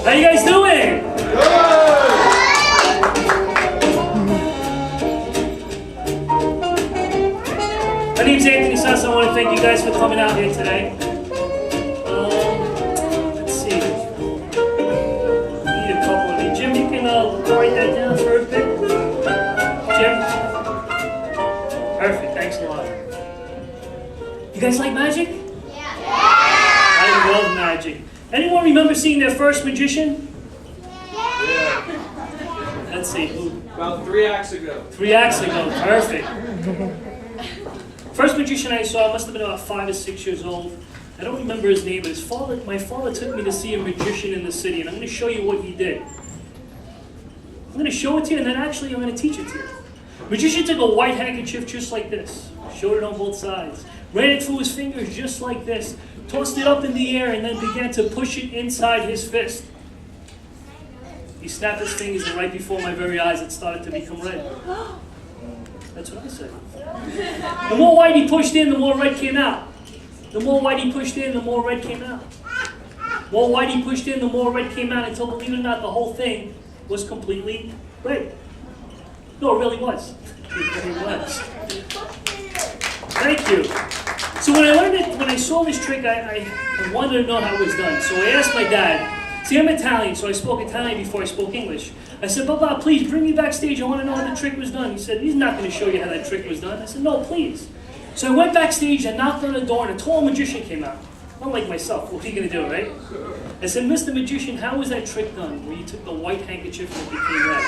Speaker 8: How you guys doing? My name's Anthony Sosa. I want to thank you guys for coming out here today. Let's see. Need a couple of you. Jim, you can write that down for a bit. Jim? Perfect. Thanks a lot. You guys like magic? Yeah. I love magic. Anyone remember seeing their first magician? Yeah. Let's see. Who?
Speaker 10: About 3 acts ago.
Speaker 8: 3 acts ago. Perfect. First magician I saw must have been about 5 or 6 years old. I don't remember his name, but my father took me to see a magician in the city, and I'm going to show you what he did. I'm going to show it to you, and then actually I'm going to teach it to you. Magician took a white handkerchief just like this, showed it on both sides, ran it through his fingers just like this, tossed it up in the air, and then began to push it inside his fist. He snapped his fingers, and right before my very eyes, it started to become red. That's what I said. The more white he pushed in, the more red came out. The more white he pushed in, the more red came out. The more white he pushed in, the more red came out, until, believe it or not, the whole thing was completely red. No, it really was. It really was. Thank you. So when I learned it, when I saw this trick, I wanted to know how it was done. So I asked my dad. See, I'm Italian, so I spoke Italian before I spoke English. I said, Baba, please bring me backstage. I want to know how the trick was done. He said, he's not going to show you how that trick was done. I said, no, please. So I went backstage, I knocked on the door, and a tall magician came out. Unlike myself, what are you going to do, right? I said, Mr. Magician, how was that trick done, where you took the white handkerchief and it became red?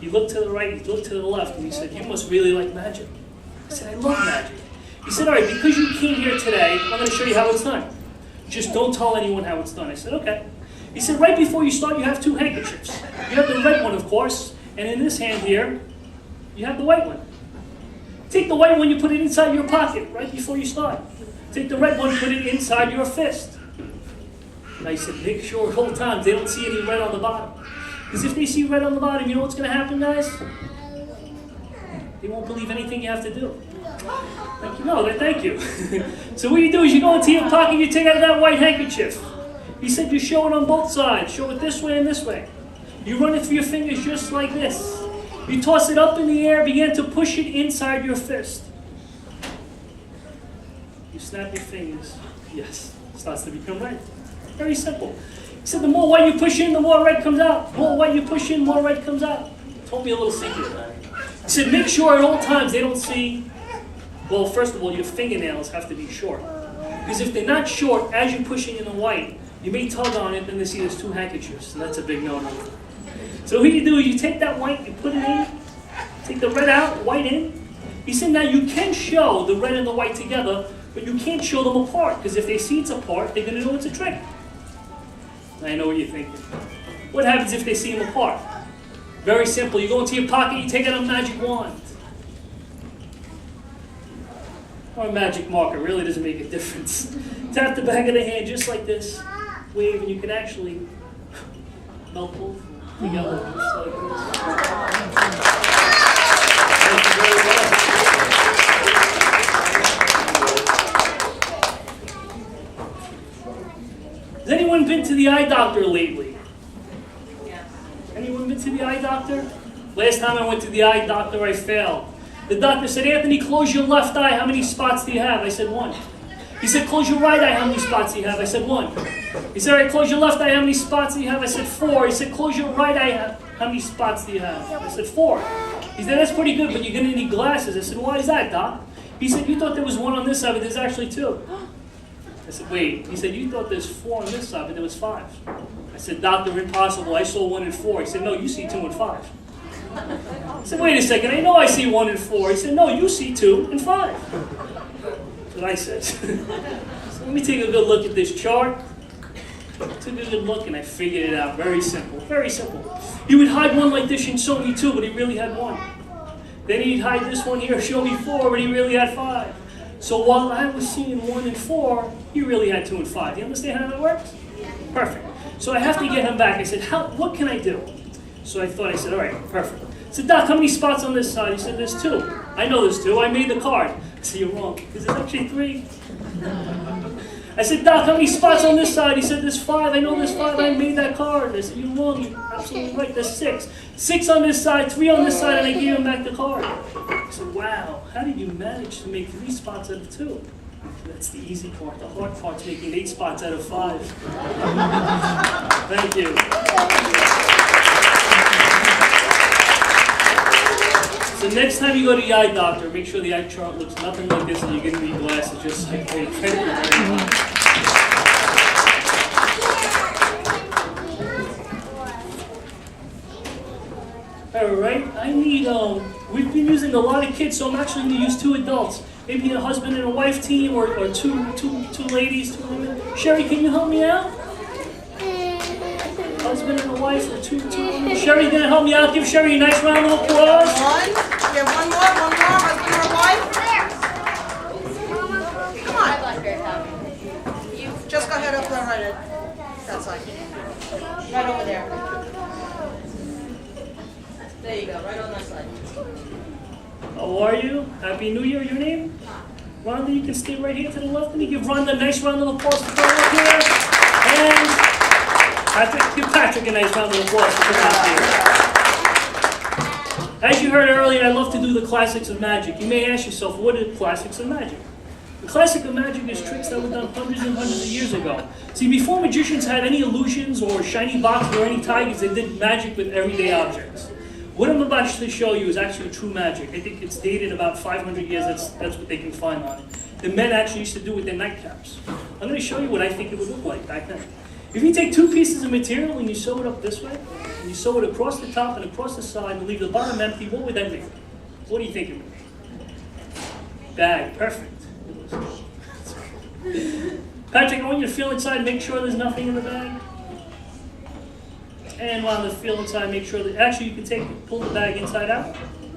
Speaker 8: He looked to the right, he looked to the left, and he said, you must really like magic. I said, I love magic. He said, all right, because you came here today, I'm going to show you how it's done. Just don't tell anyone how it's done. I said, okay. He said, right before you start, you have 2 handkerchiefs. You have the red one, of course, and in this hand here, you have the white one. Take the white one, you put it inside your pocket right before you start. Take the red one, put it inside your fist. And I said, make sure at all times they don't see any red on the bottom. Because if they see red on the bottom, you know what's going to happen, guys? They won't believe anything you have to do. Thank you. No, thank you. So what you do is you go into your pocket, you take out that white handkerchief. He said you show it on both sides. Show it this way and this way. You run it through your fingers just like this. You toss it up in the air, begin to push it inside your fist. You snap your fingers. Yes, it starts to become red. Very simple. He said the more white you push in, the more red comes out. The more white you push in, more red comes out. He told me a little secret. He said make sure at all times they don't see, well, first of all, your fingernails have to be short. Because if they're not short, as you're pushing in the white, you may tug on it, and they see there's 2 handkerchiefs, and that's a big no-no. So what you do is you take that white, you put it in, take the red out, white in. He said now you can show the red and the white together, but you can't show them apart, because if they see it's apart, they're going to know it's a trick. I know what you're thinking. What happens if they see them apart? Very simple. You go into your pocket, you take out a magic wand. Or a magic marker, really doesn't make a difference. Tap the back of the hand just like this, wave, and you can actually melt both together just like this. Thank you very much. Has anyone been to the eye doctor lately? Anyone been to the eye doctor? Last time I went to the eye doctor, I failed. The doctor said, Anthony, close your left eye. How many spots do you have? I said, 1. He said, close your right eye. How many spots do you have? I said, 1. He said, all right, close your left eye. How many spots do you have? I said, 4. He said, close your right eye. How many spots do you have? I said, 4. He said, that's pretty good, but you're going to need glasses. I said, why is that, doc? He said, you thought there was 1 on this side, but there's actually 2. I said, wait. He said, you thought there's 4 on this side, but there was 5. I said, doctor, impossible. I saw 1 and 4. He said, no, you see 2 and 5. I said, wait a second, I know I see 1 and 4. He said, no, you see 2 and 5. That's what I said. So let me take a good look at this chart. I took a good look and I figured it out. Very simple, very simple. He would hide 1 like this and show me 2, but he really had 1. Then he'd hide this one here, show me 4, but he really had 5. So while I was seeing 1 and 4, he really had 2 and 5. Do you understand how that works? Perfect. So I have to get him back. I said, what can I do? So I thought, I said, all right, perfect. I said, Doc, how many spots on this side? He said, there's 2. I know there's 2. I made the card. I said, you're wrong, because there's actually 3. I said, Doc, how many spots on this side? He said, there's 5. I know there's 5. I made that card. I said, you're wrong. You're absolutely right. There's 6. 6 on this side, 3 on this side, and I gave him back the card. I said, wow, how did you manage to make 3 spots out of 2? That's the easy part. The hard part's making 8 spots out of 5. Thank you. So next time you go to the eye doctor, make sure the eye chart looks nothing like this and you're going to need glasses just like me. Thank you very much. Alright, I need, we've been using a lot of kids, so I'm actually going to use 2 adults. Maybe a husband and a wife team, or two ladies, 2 women. Sherry, can you help me out? Husband and a wife, or two women. Sherry, gonna help me out? Give Sherry a nice round of applause.
Speaker 4: One. We have one more, husband or wife. Come on. You just go ahead up there, right at that side. Right over there. There you go, right on that side.
Speaker 8: How are you? Happy New Year, your name? Rhonda, you can stay right here to the left. Let me give Rhonda a nice round of applause for coming up here. And Patrick, give Patrick a nice round of applause for coming up here. As you heard earlier, I love to do the classics of magic. You may ask yourself, what are the classics of magic? The classic of magic is tricks that were done hundreds and hundreds of years ago. See, before magicians had any illusions or shiny boxes or any tigers, they did magic with everyday objects. What I'm about to show you is actually true magic. I think it's dated about 500 years. That's what they can find on it. The men actually used to do with their nightcaps. I'm going to show you what I think it would look like back then. If you take 2 pieces of material and you sew it up this way, and you sew it across the top and across the side and leave the bottom empty, what would that make? What do you think it would be? Bag. Perfect. Patrick, I want you to feel inside, make sure there's nothing in the bag. And while the feel inside, make sure that, actually you can pull the bag inside out,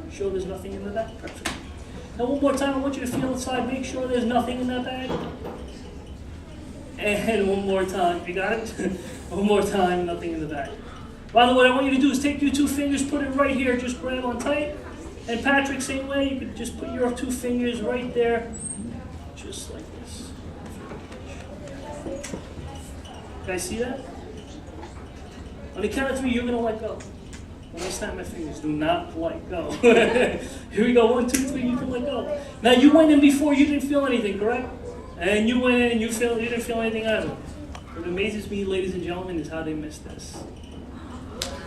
Speaker 8: show there's nothing in the bag, perfect. Now one more time, I want you to feel inside, make sure there's nothing in that bag. And one more time, you got it? One more time, nothing in the bag. By the way, what I want you to do is take your 2 fingers, put it right here, just grab on tight. And Patrick, same way, you could just put your 2 fingers right there, just like this. You guys see that? On the count of 3, you're going to let go. When I snap my fingers, do not let go. Here we go, 1, 2, 3, you can let go. Now you went in before, you didn't feel anything, correct? And you went in and you didn't feel anything either. What amazes me, ladies and gentlemen, is how they missed this.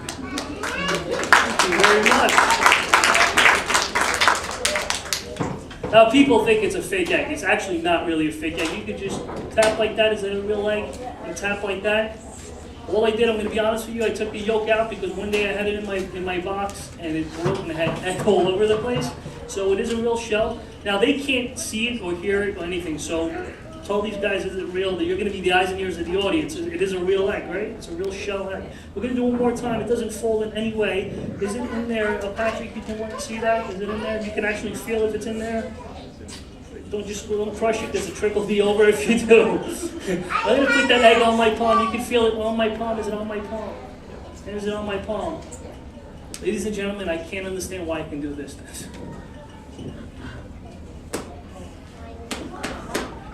Speaker 8: Thank you very much. Now people think it's a fake egg. It's actually not really a fake egg. You could just tap like that. Is that a real egg? And tap like that. All I did, I'm going to be honest with you, I took the yolk out because one day I had it in my box and it broke and it had egg all over the place. So it is a real shell. Now they can't see it or hear it or anything. So I told these guys, is it real? That you're going to be the eyes and ears of the audience. It is a real egg, right? It's a real shell egg. We're going to do it one more time. It doesn't fold in any way. Is it in there? Patrick, you can see that? Is it in there? You can actually feel if it's in there. Don't crush it, there's a trickle be over if you do. I'm going to put that egg on my palm. You can feel it on my palm. Is it on my palm? Is it on my palm? Ladies and gentlemen, I can't understand why I can do this.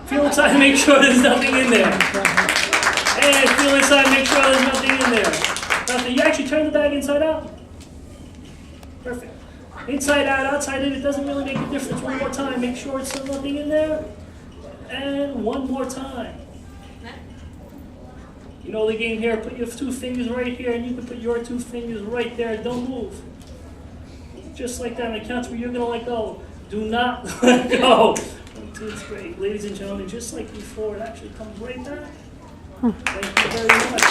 Speaker 8: Feel inside and make sure there's nothing in there. And feel inside and make sure there's nothing in there. Nothing. You actually turn the bag inside out. Perfect. Inside out, outside in, it doesn't really make a difference. One more time, make sure it's still nothing in there. And one more time. You know the game here, put your 2 fingers right here, and you can put your 2 fingers right there. Don't move. Just like that, on the count of 3, you're going to let go. Do not let go. 1, 2, 3. Ladies and gentlemen, just like before, it actually comes right back. Thank you very much.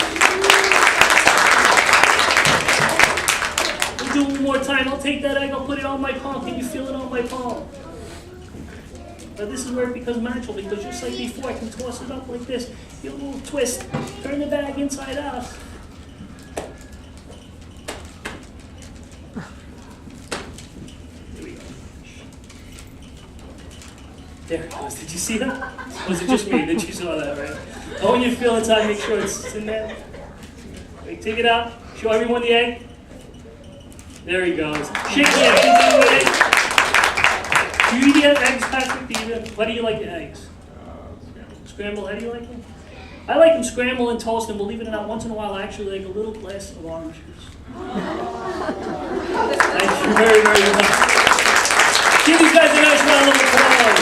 Speaker 8: Do it one more time. I'll take that egg, I'll put it on my palm. Can you feel it on my palm? Now this is where it becomes magical, because just like before, I can toss it up like this. Give a little twist. Turn the bag inside out. Here we go. There it goes. Did you see that? Or was it just me that you saw that, right? I want you to feel inside, make sure it's in there. Right, take it out. Show everyone the egg. There he goes. Shake the egg. Do you eat eggs, Patrick? What do you like the eggs? Scrambled. How do you like them? I like them scrambled and toasted, and believe it or not, once in a while I actually like a little glass of orange juice. Thank you very, very much. Give these guys a nice round of applause.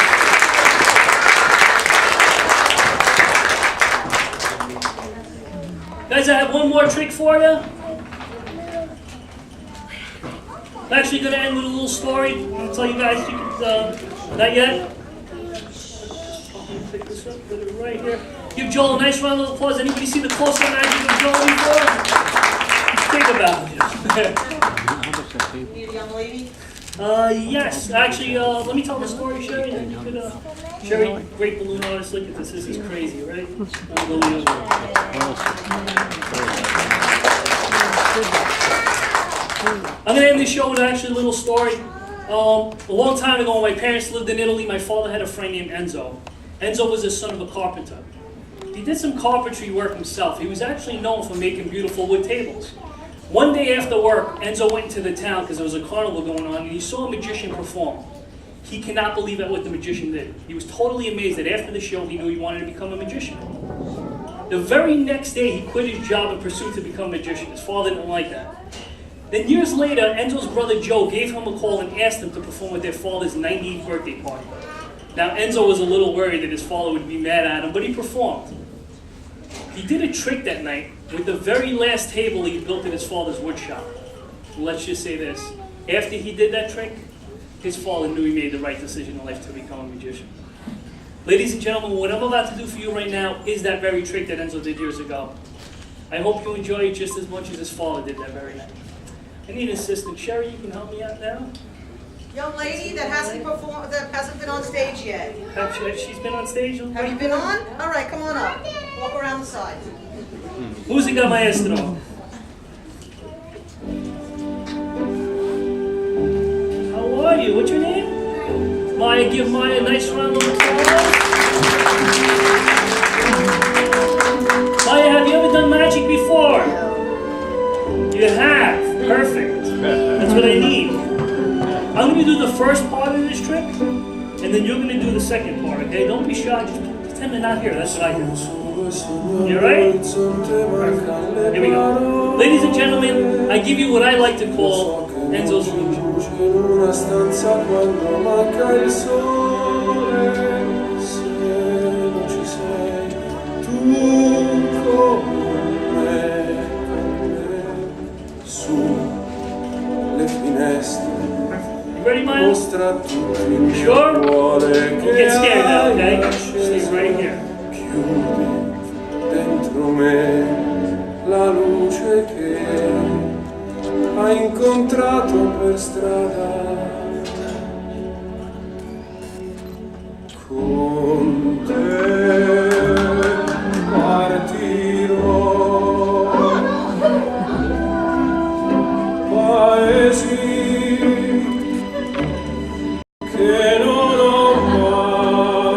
Speaker 8: Guys, I have one more trick for you. I'm actually going to end with a little story. I'm going to tell you guys, not yet. Pick this up, put it right here. Give Joel a nice round of applause. Anybody see the close-up magic of Joel before? Just think about it.
Speaker 4: Need a young lady?
Speaker 8: Yes, actually, let me tell the story, Sherry, and then you could, Sherry, great balloon artist, look at this is crazy, right? Unbelievable. I'm gonna end this show with actually a little story. A long time ago, when my parents lived in Italy, my father had a friend named Enzo. Enzo was the son of a carpenter. He did some carpentry work himself. He was actually known for making beautiful wood tables. One day after work, Enzo went into the town because there was a carnival going on, and he saw a magician perform. He cannot believe at what the magician did. He was totally amazed that after the show, he knew he wanted to become a magician. The very next day, he quit his job and pursued to become a magician. His father didn't like that. Then years later, Enzo's brother Joe gave him a call and asked him to perform at their father's 90th birthday party. Now, Enzo was a little worried that his father would be mad at him, but he performed. He did a trick that night with the very last table he built in his father's wood shop. Let's just say this. After he did that trick, his father knew he made the right decision in life to become a magician. Ladies and gentlemen, what I'm about to do for you right now is that very trick that Enzo did years ago. I hope you enjoy it just as much as his father did that very night. I need an assistant. Sherry, you can help me out now?
Speaker 4: Young lady that hasn't performed, that hasn't been on stage yet.
Speaker 8: She's been on stage?
Speaker 4: Have you been on? All right, come on up. Walk around the side.
Speaker 8: Musica maestro. How are you? What's your name? Maya, give Maya a nice round of applause. Maya, have you ever done magic before? You have. Perfect. That's what I need. I'm going to do the first part of this trick, and then you're going to do the second part, okay? Don't be shy. Just pretend to not hear. That's what I do. You alright? Here we go. Ladies and gentlemen, I give you what I like to call Enzo's illusion. Ready, Miles? Sure? Don't get scared now, okay? Stay right here.
Speaker 10: Dentro me la luce che hai incontrato per strada. Con te partirò. Paesi che non ho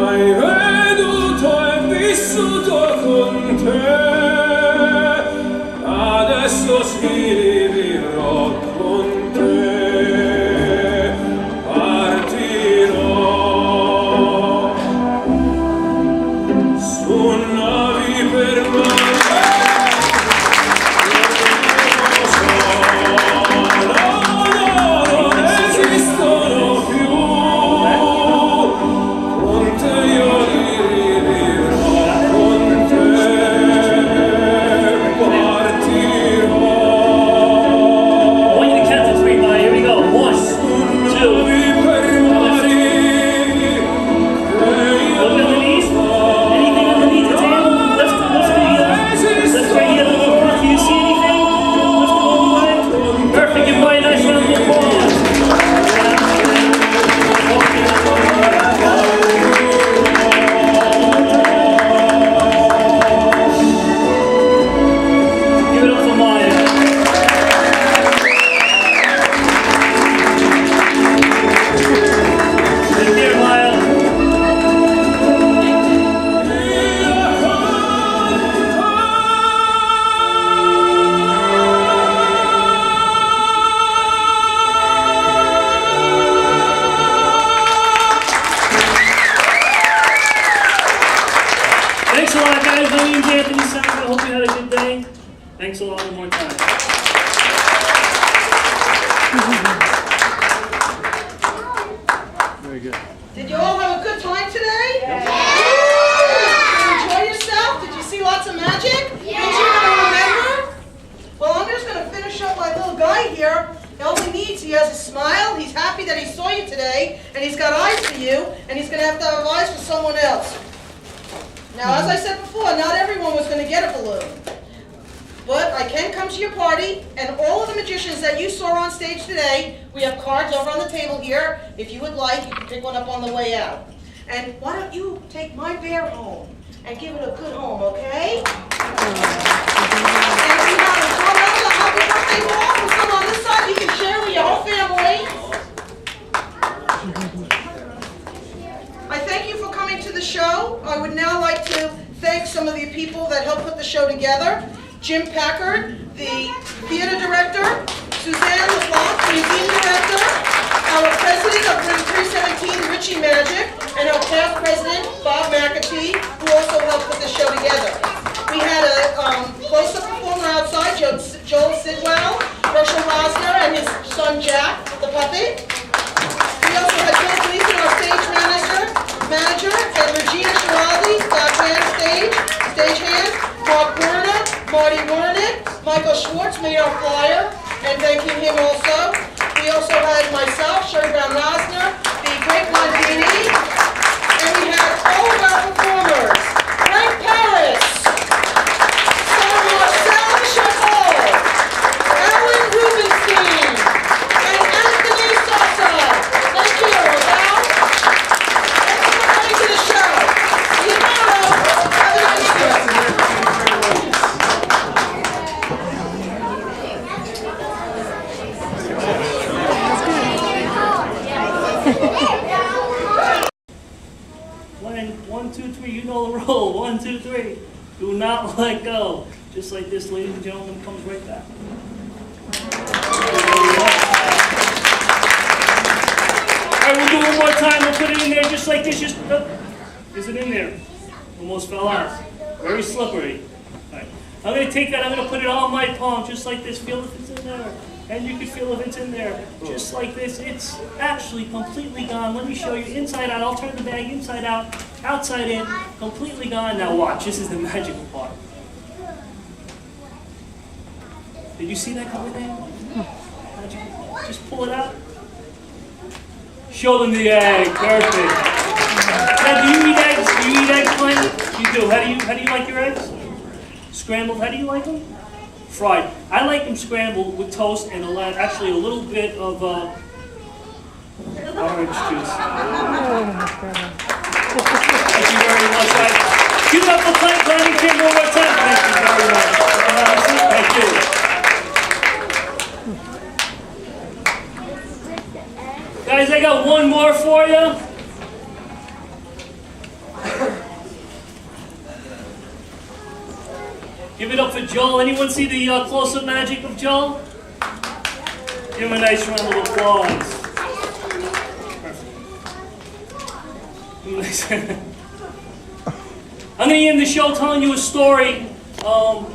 Speaker 10: mai veduto e vissuto con te, adesso scriverò con te, partirò su navi per mare.
Speaker 8: Thanks a lot one more time.
Speaker 2: Very good.
Speaker 4: Did you all have a good time today? Yeah. Did you enjoy yourself? Did you see lots of magic? Yeah. Did you remember? Well, I'm just going to finish up my little guy here. All he needs, he has a smile. He's happy that he saw you today, and he's got eyes for you, and he's going to have eyes for someone else. Now, as I said before, not everyone was going to get a balloon. But I can come to your party, and all of the magicians that you saw on stage today, we have cards over on the table here. If you would like, you can pick one up on the way out. And why don't you take my bear home and give it a good home, okay? And we have a happy birthday ball. We'll come on this side. You can share with your whole family. I thank you for coming to the show. I would now like to thank some of the people that helped put the show together. Jim Packard, the theater director, Suzanne LeBlanc, the museum director, our president of Room 317, Richie Magic, and our past president, Bob McAtee, who also helped put the show together. We had a close-up performer outside, Joel Sidwell, Herschel Rosner, and his son Jack, the puppet. We also had Bill Gleason, our stage manager, and Regina Giraldi, stagehand, Mark Werner, Marty Wernick, Michael Schwartz made our flyer, and thanking him also. We also had myself, Sherry Brown Rosner, the great Mondini, and we had all of our performers, Frank Paris, Sarah Marcel Chapeau, Alan Rubenstein, and Anthony Sosa. Thank you, Ravel. Thank you for coming to the show. See you tomorrow. Have a nice day.
Speaker 8: One, two, three, you know the rule. 1, 2, 3. Do not let go. Just like this, ladies and gentlemen, comes right back. All right, we'll do it one more time. We'll put it in there just like this. Just, is it in there? Almost fell out. Very slippery. All right. I'm going to take that. I'm going to put it on my palm just like this. Feel if it's in there. And you can feel if it's in there. Just like this. It's actually completely gone. Let me show you inside out. I'll turn the bag inside out, outside in, completely gone. Now watch. This is the magical part. Did you see that coming there? Magical. Just pull it out. Show them the egg. Perfect. Now, do you eat eggs? Do you eat eggs, Glenn? You do. How do you like your eggs? Scrambled. How do you like them? Fried. I like them scrambled with toast and actually a little bit of orange juice. Thank you very much. Give it up for Planning Team one more time. Thank you very much. Thank you. Guys, I got one more for you. Give it up for Joel. Anyone see the close-up magic of Joel? Give him a nice round of applause. Perfect. I'm going to end the show telling you a story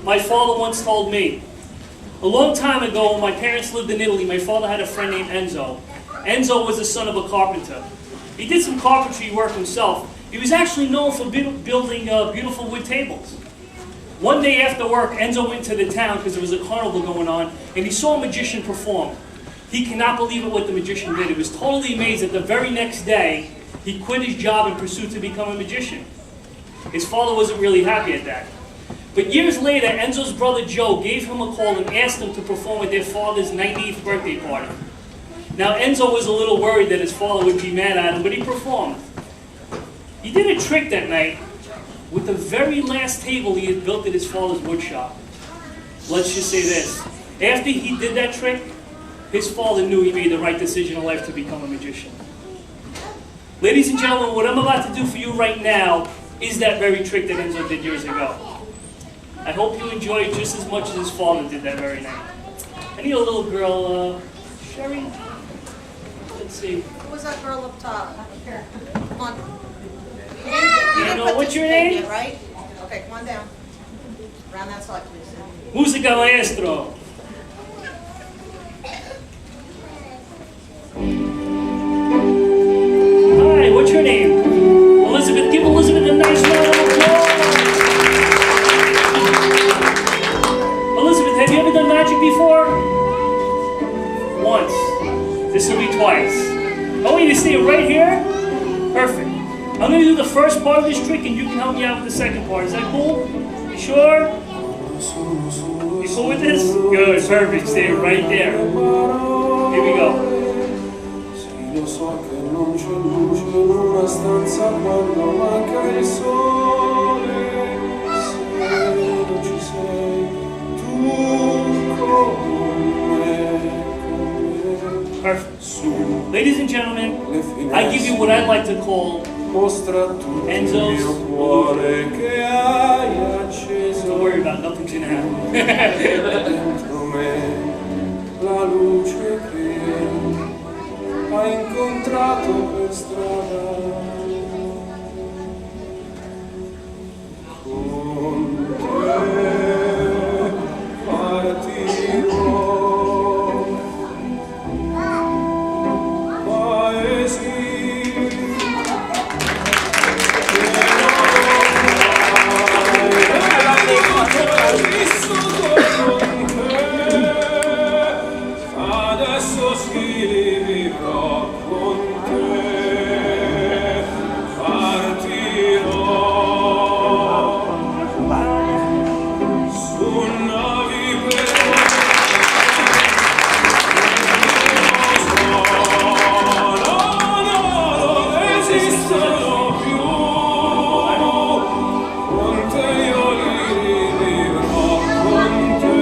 Speaker 8: my father once told me. A long time ago, when my parents lived in Italy, my father had a friend named Enzo. Enzo was the son of a carpenter. He did some carpentry work himself. He was actually known for building beautiful wood tables. One day after work, Enzo went to the town because there was a carnival going on, and he saw a magician perform. He cannot believe what the magician did. He was totally amazed that the very next day, he quit his job in pursuit to become a magician. His father wasn't really happy at that. But years later, Enzo's brother Joe gave him a call and asked him to perform at their father's 90th birthday party. Now, Enzo was a little worried that his father would be mad at him, but he performed. He did a trick that night with the very last table he had built at his father's wood shop. Let's just say this. After he did that trick, his father knew he made the right decision in life to become a magician. Ladies and gentlemen, what I'm about to do for you right now is that very trick that Enzo did years ago. I hope you enjoy it just as much as his father did that very night. I need a little girl, Sherry? Let's see.
Speaker 4: Who was that girl up top? Here. Come on.
Speaker 8: You know what's your name?
Speaker 4: Yet, right? Okay, come on down. Around that side, please.
Speaker 8: Musica maestro. Hi, what's your name? Elizabeth. Give Elizabeth a nice round of applause. Elizabeth, have you ever done magic before? Once. This will be twice. I want you to stay right here. Perfect. I'm going to do the first part of this trick and you can help me out with the second part. Is that cool? You sure? You cool with this? Good, perfect. Stay right there. Here we go.
Speaker 10: Sì, lo so che non c'è luce in una stanza quando manca il sole. Se non ci sei, tu con me.
Speaker 8: Perfect. Ladies and gentlemen, I give you what I like to call
Speaker 10: Mostra tutto il
Speaker 8: Enzo's.
Speaker 10: mio cuore che hai acceso.
Speaker 8: Don't worry about it, nothing's gonna happen.
Speaker 10: Dentro me la luce che hai incontrato per strada. Con te partirò. Adesso scriverò con te, partirò su navi per non esistono più, con te io li vivrò, con te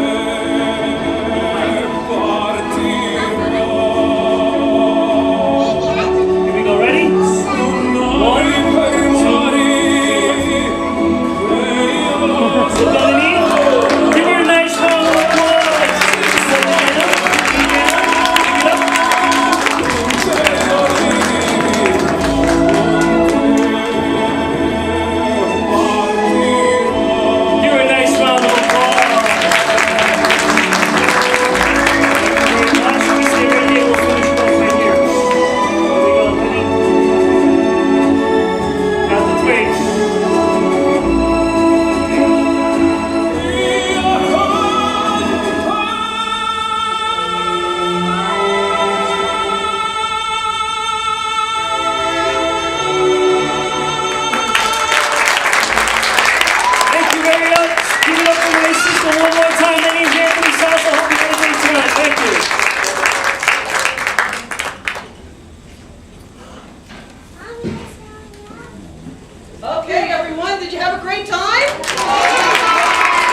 Speaker 4: Okay, everyone, did you have a great time?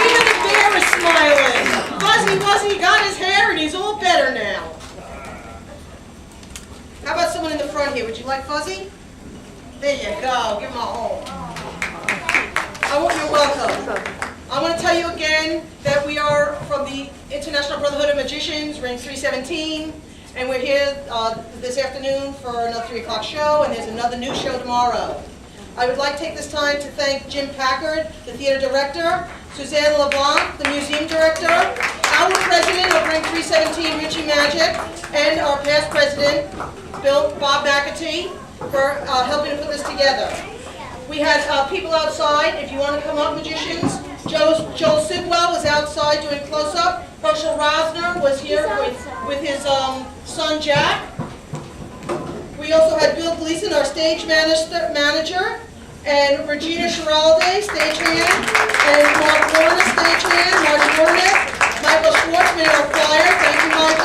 Speaker 4: Even the bear is smiling. Fuzzy got his hair and he's all better now. How about someone in the front here? Would you like Fuzzy? There you go. Give him a home. You're welcome. I want to tell you again that we are from the International Brotherhood of Magicians, Ring 317, and we're here this afternoon for another 3 o'clock show, and there's another new show tomorrow. I would like to take this time to thank Jim Packard, the theater director, Suzanne LeBlanc, the museum director, our president of Ring 317, Richie Magic, and our past president, Bob McAtee, for helping to put this together. We had people outside. If you want to come up, magicians, Joel Sidwell was outside doing close-up. Herschel Rosner was here with his son Jack. We also had Bill Gleason, our stage manager, and Regina Schiralde, stagehand, and Mark Warner, stagehand, Mark Warner, Michael Schwartzman, our flyer. Thank you, Mike.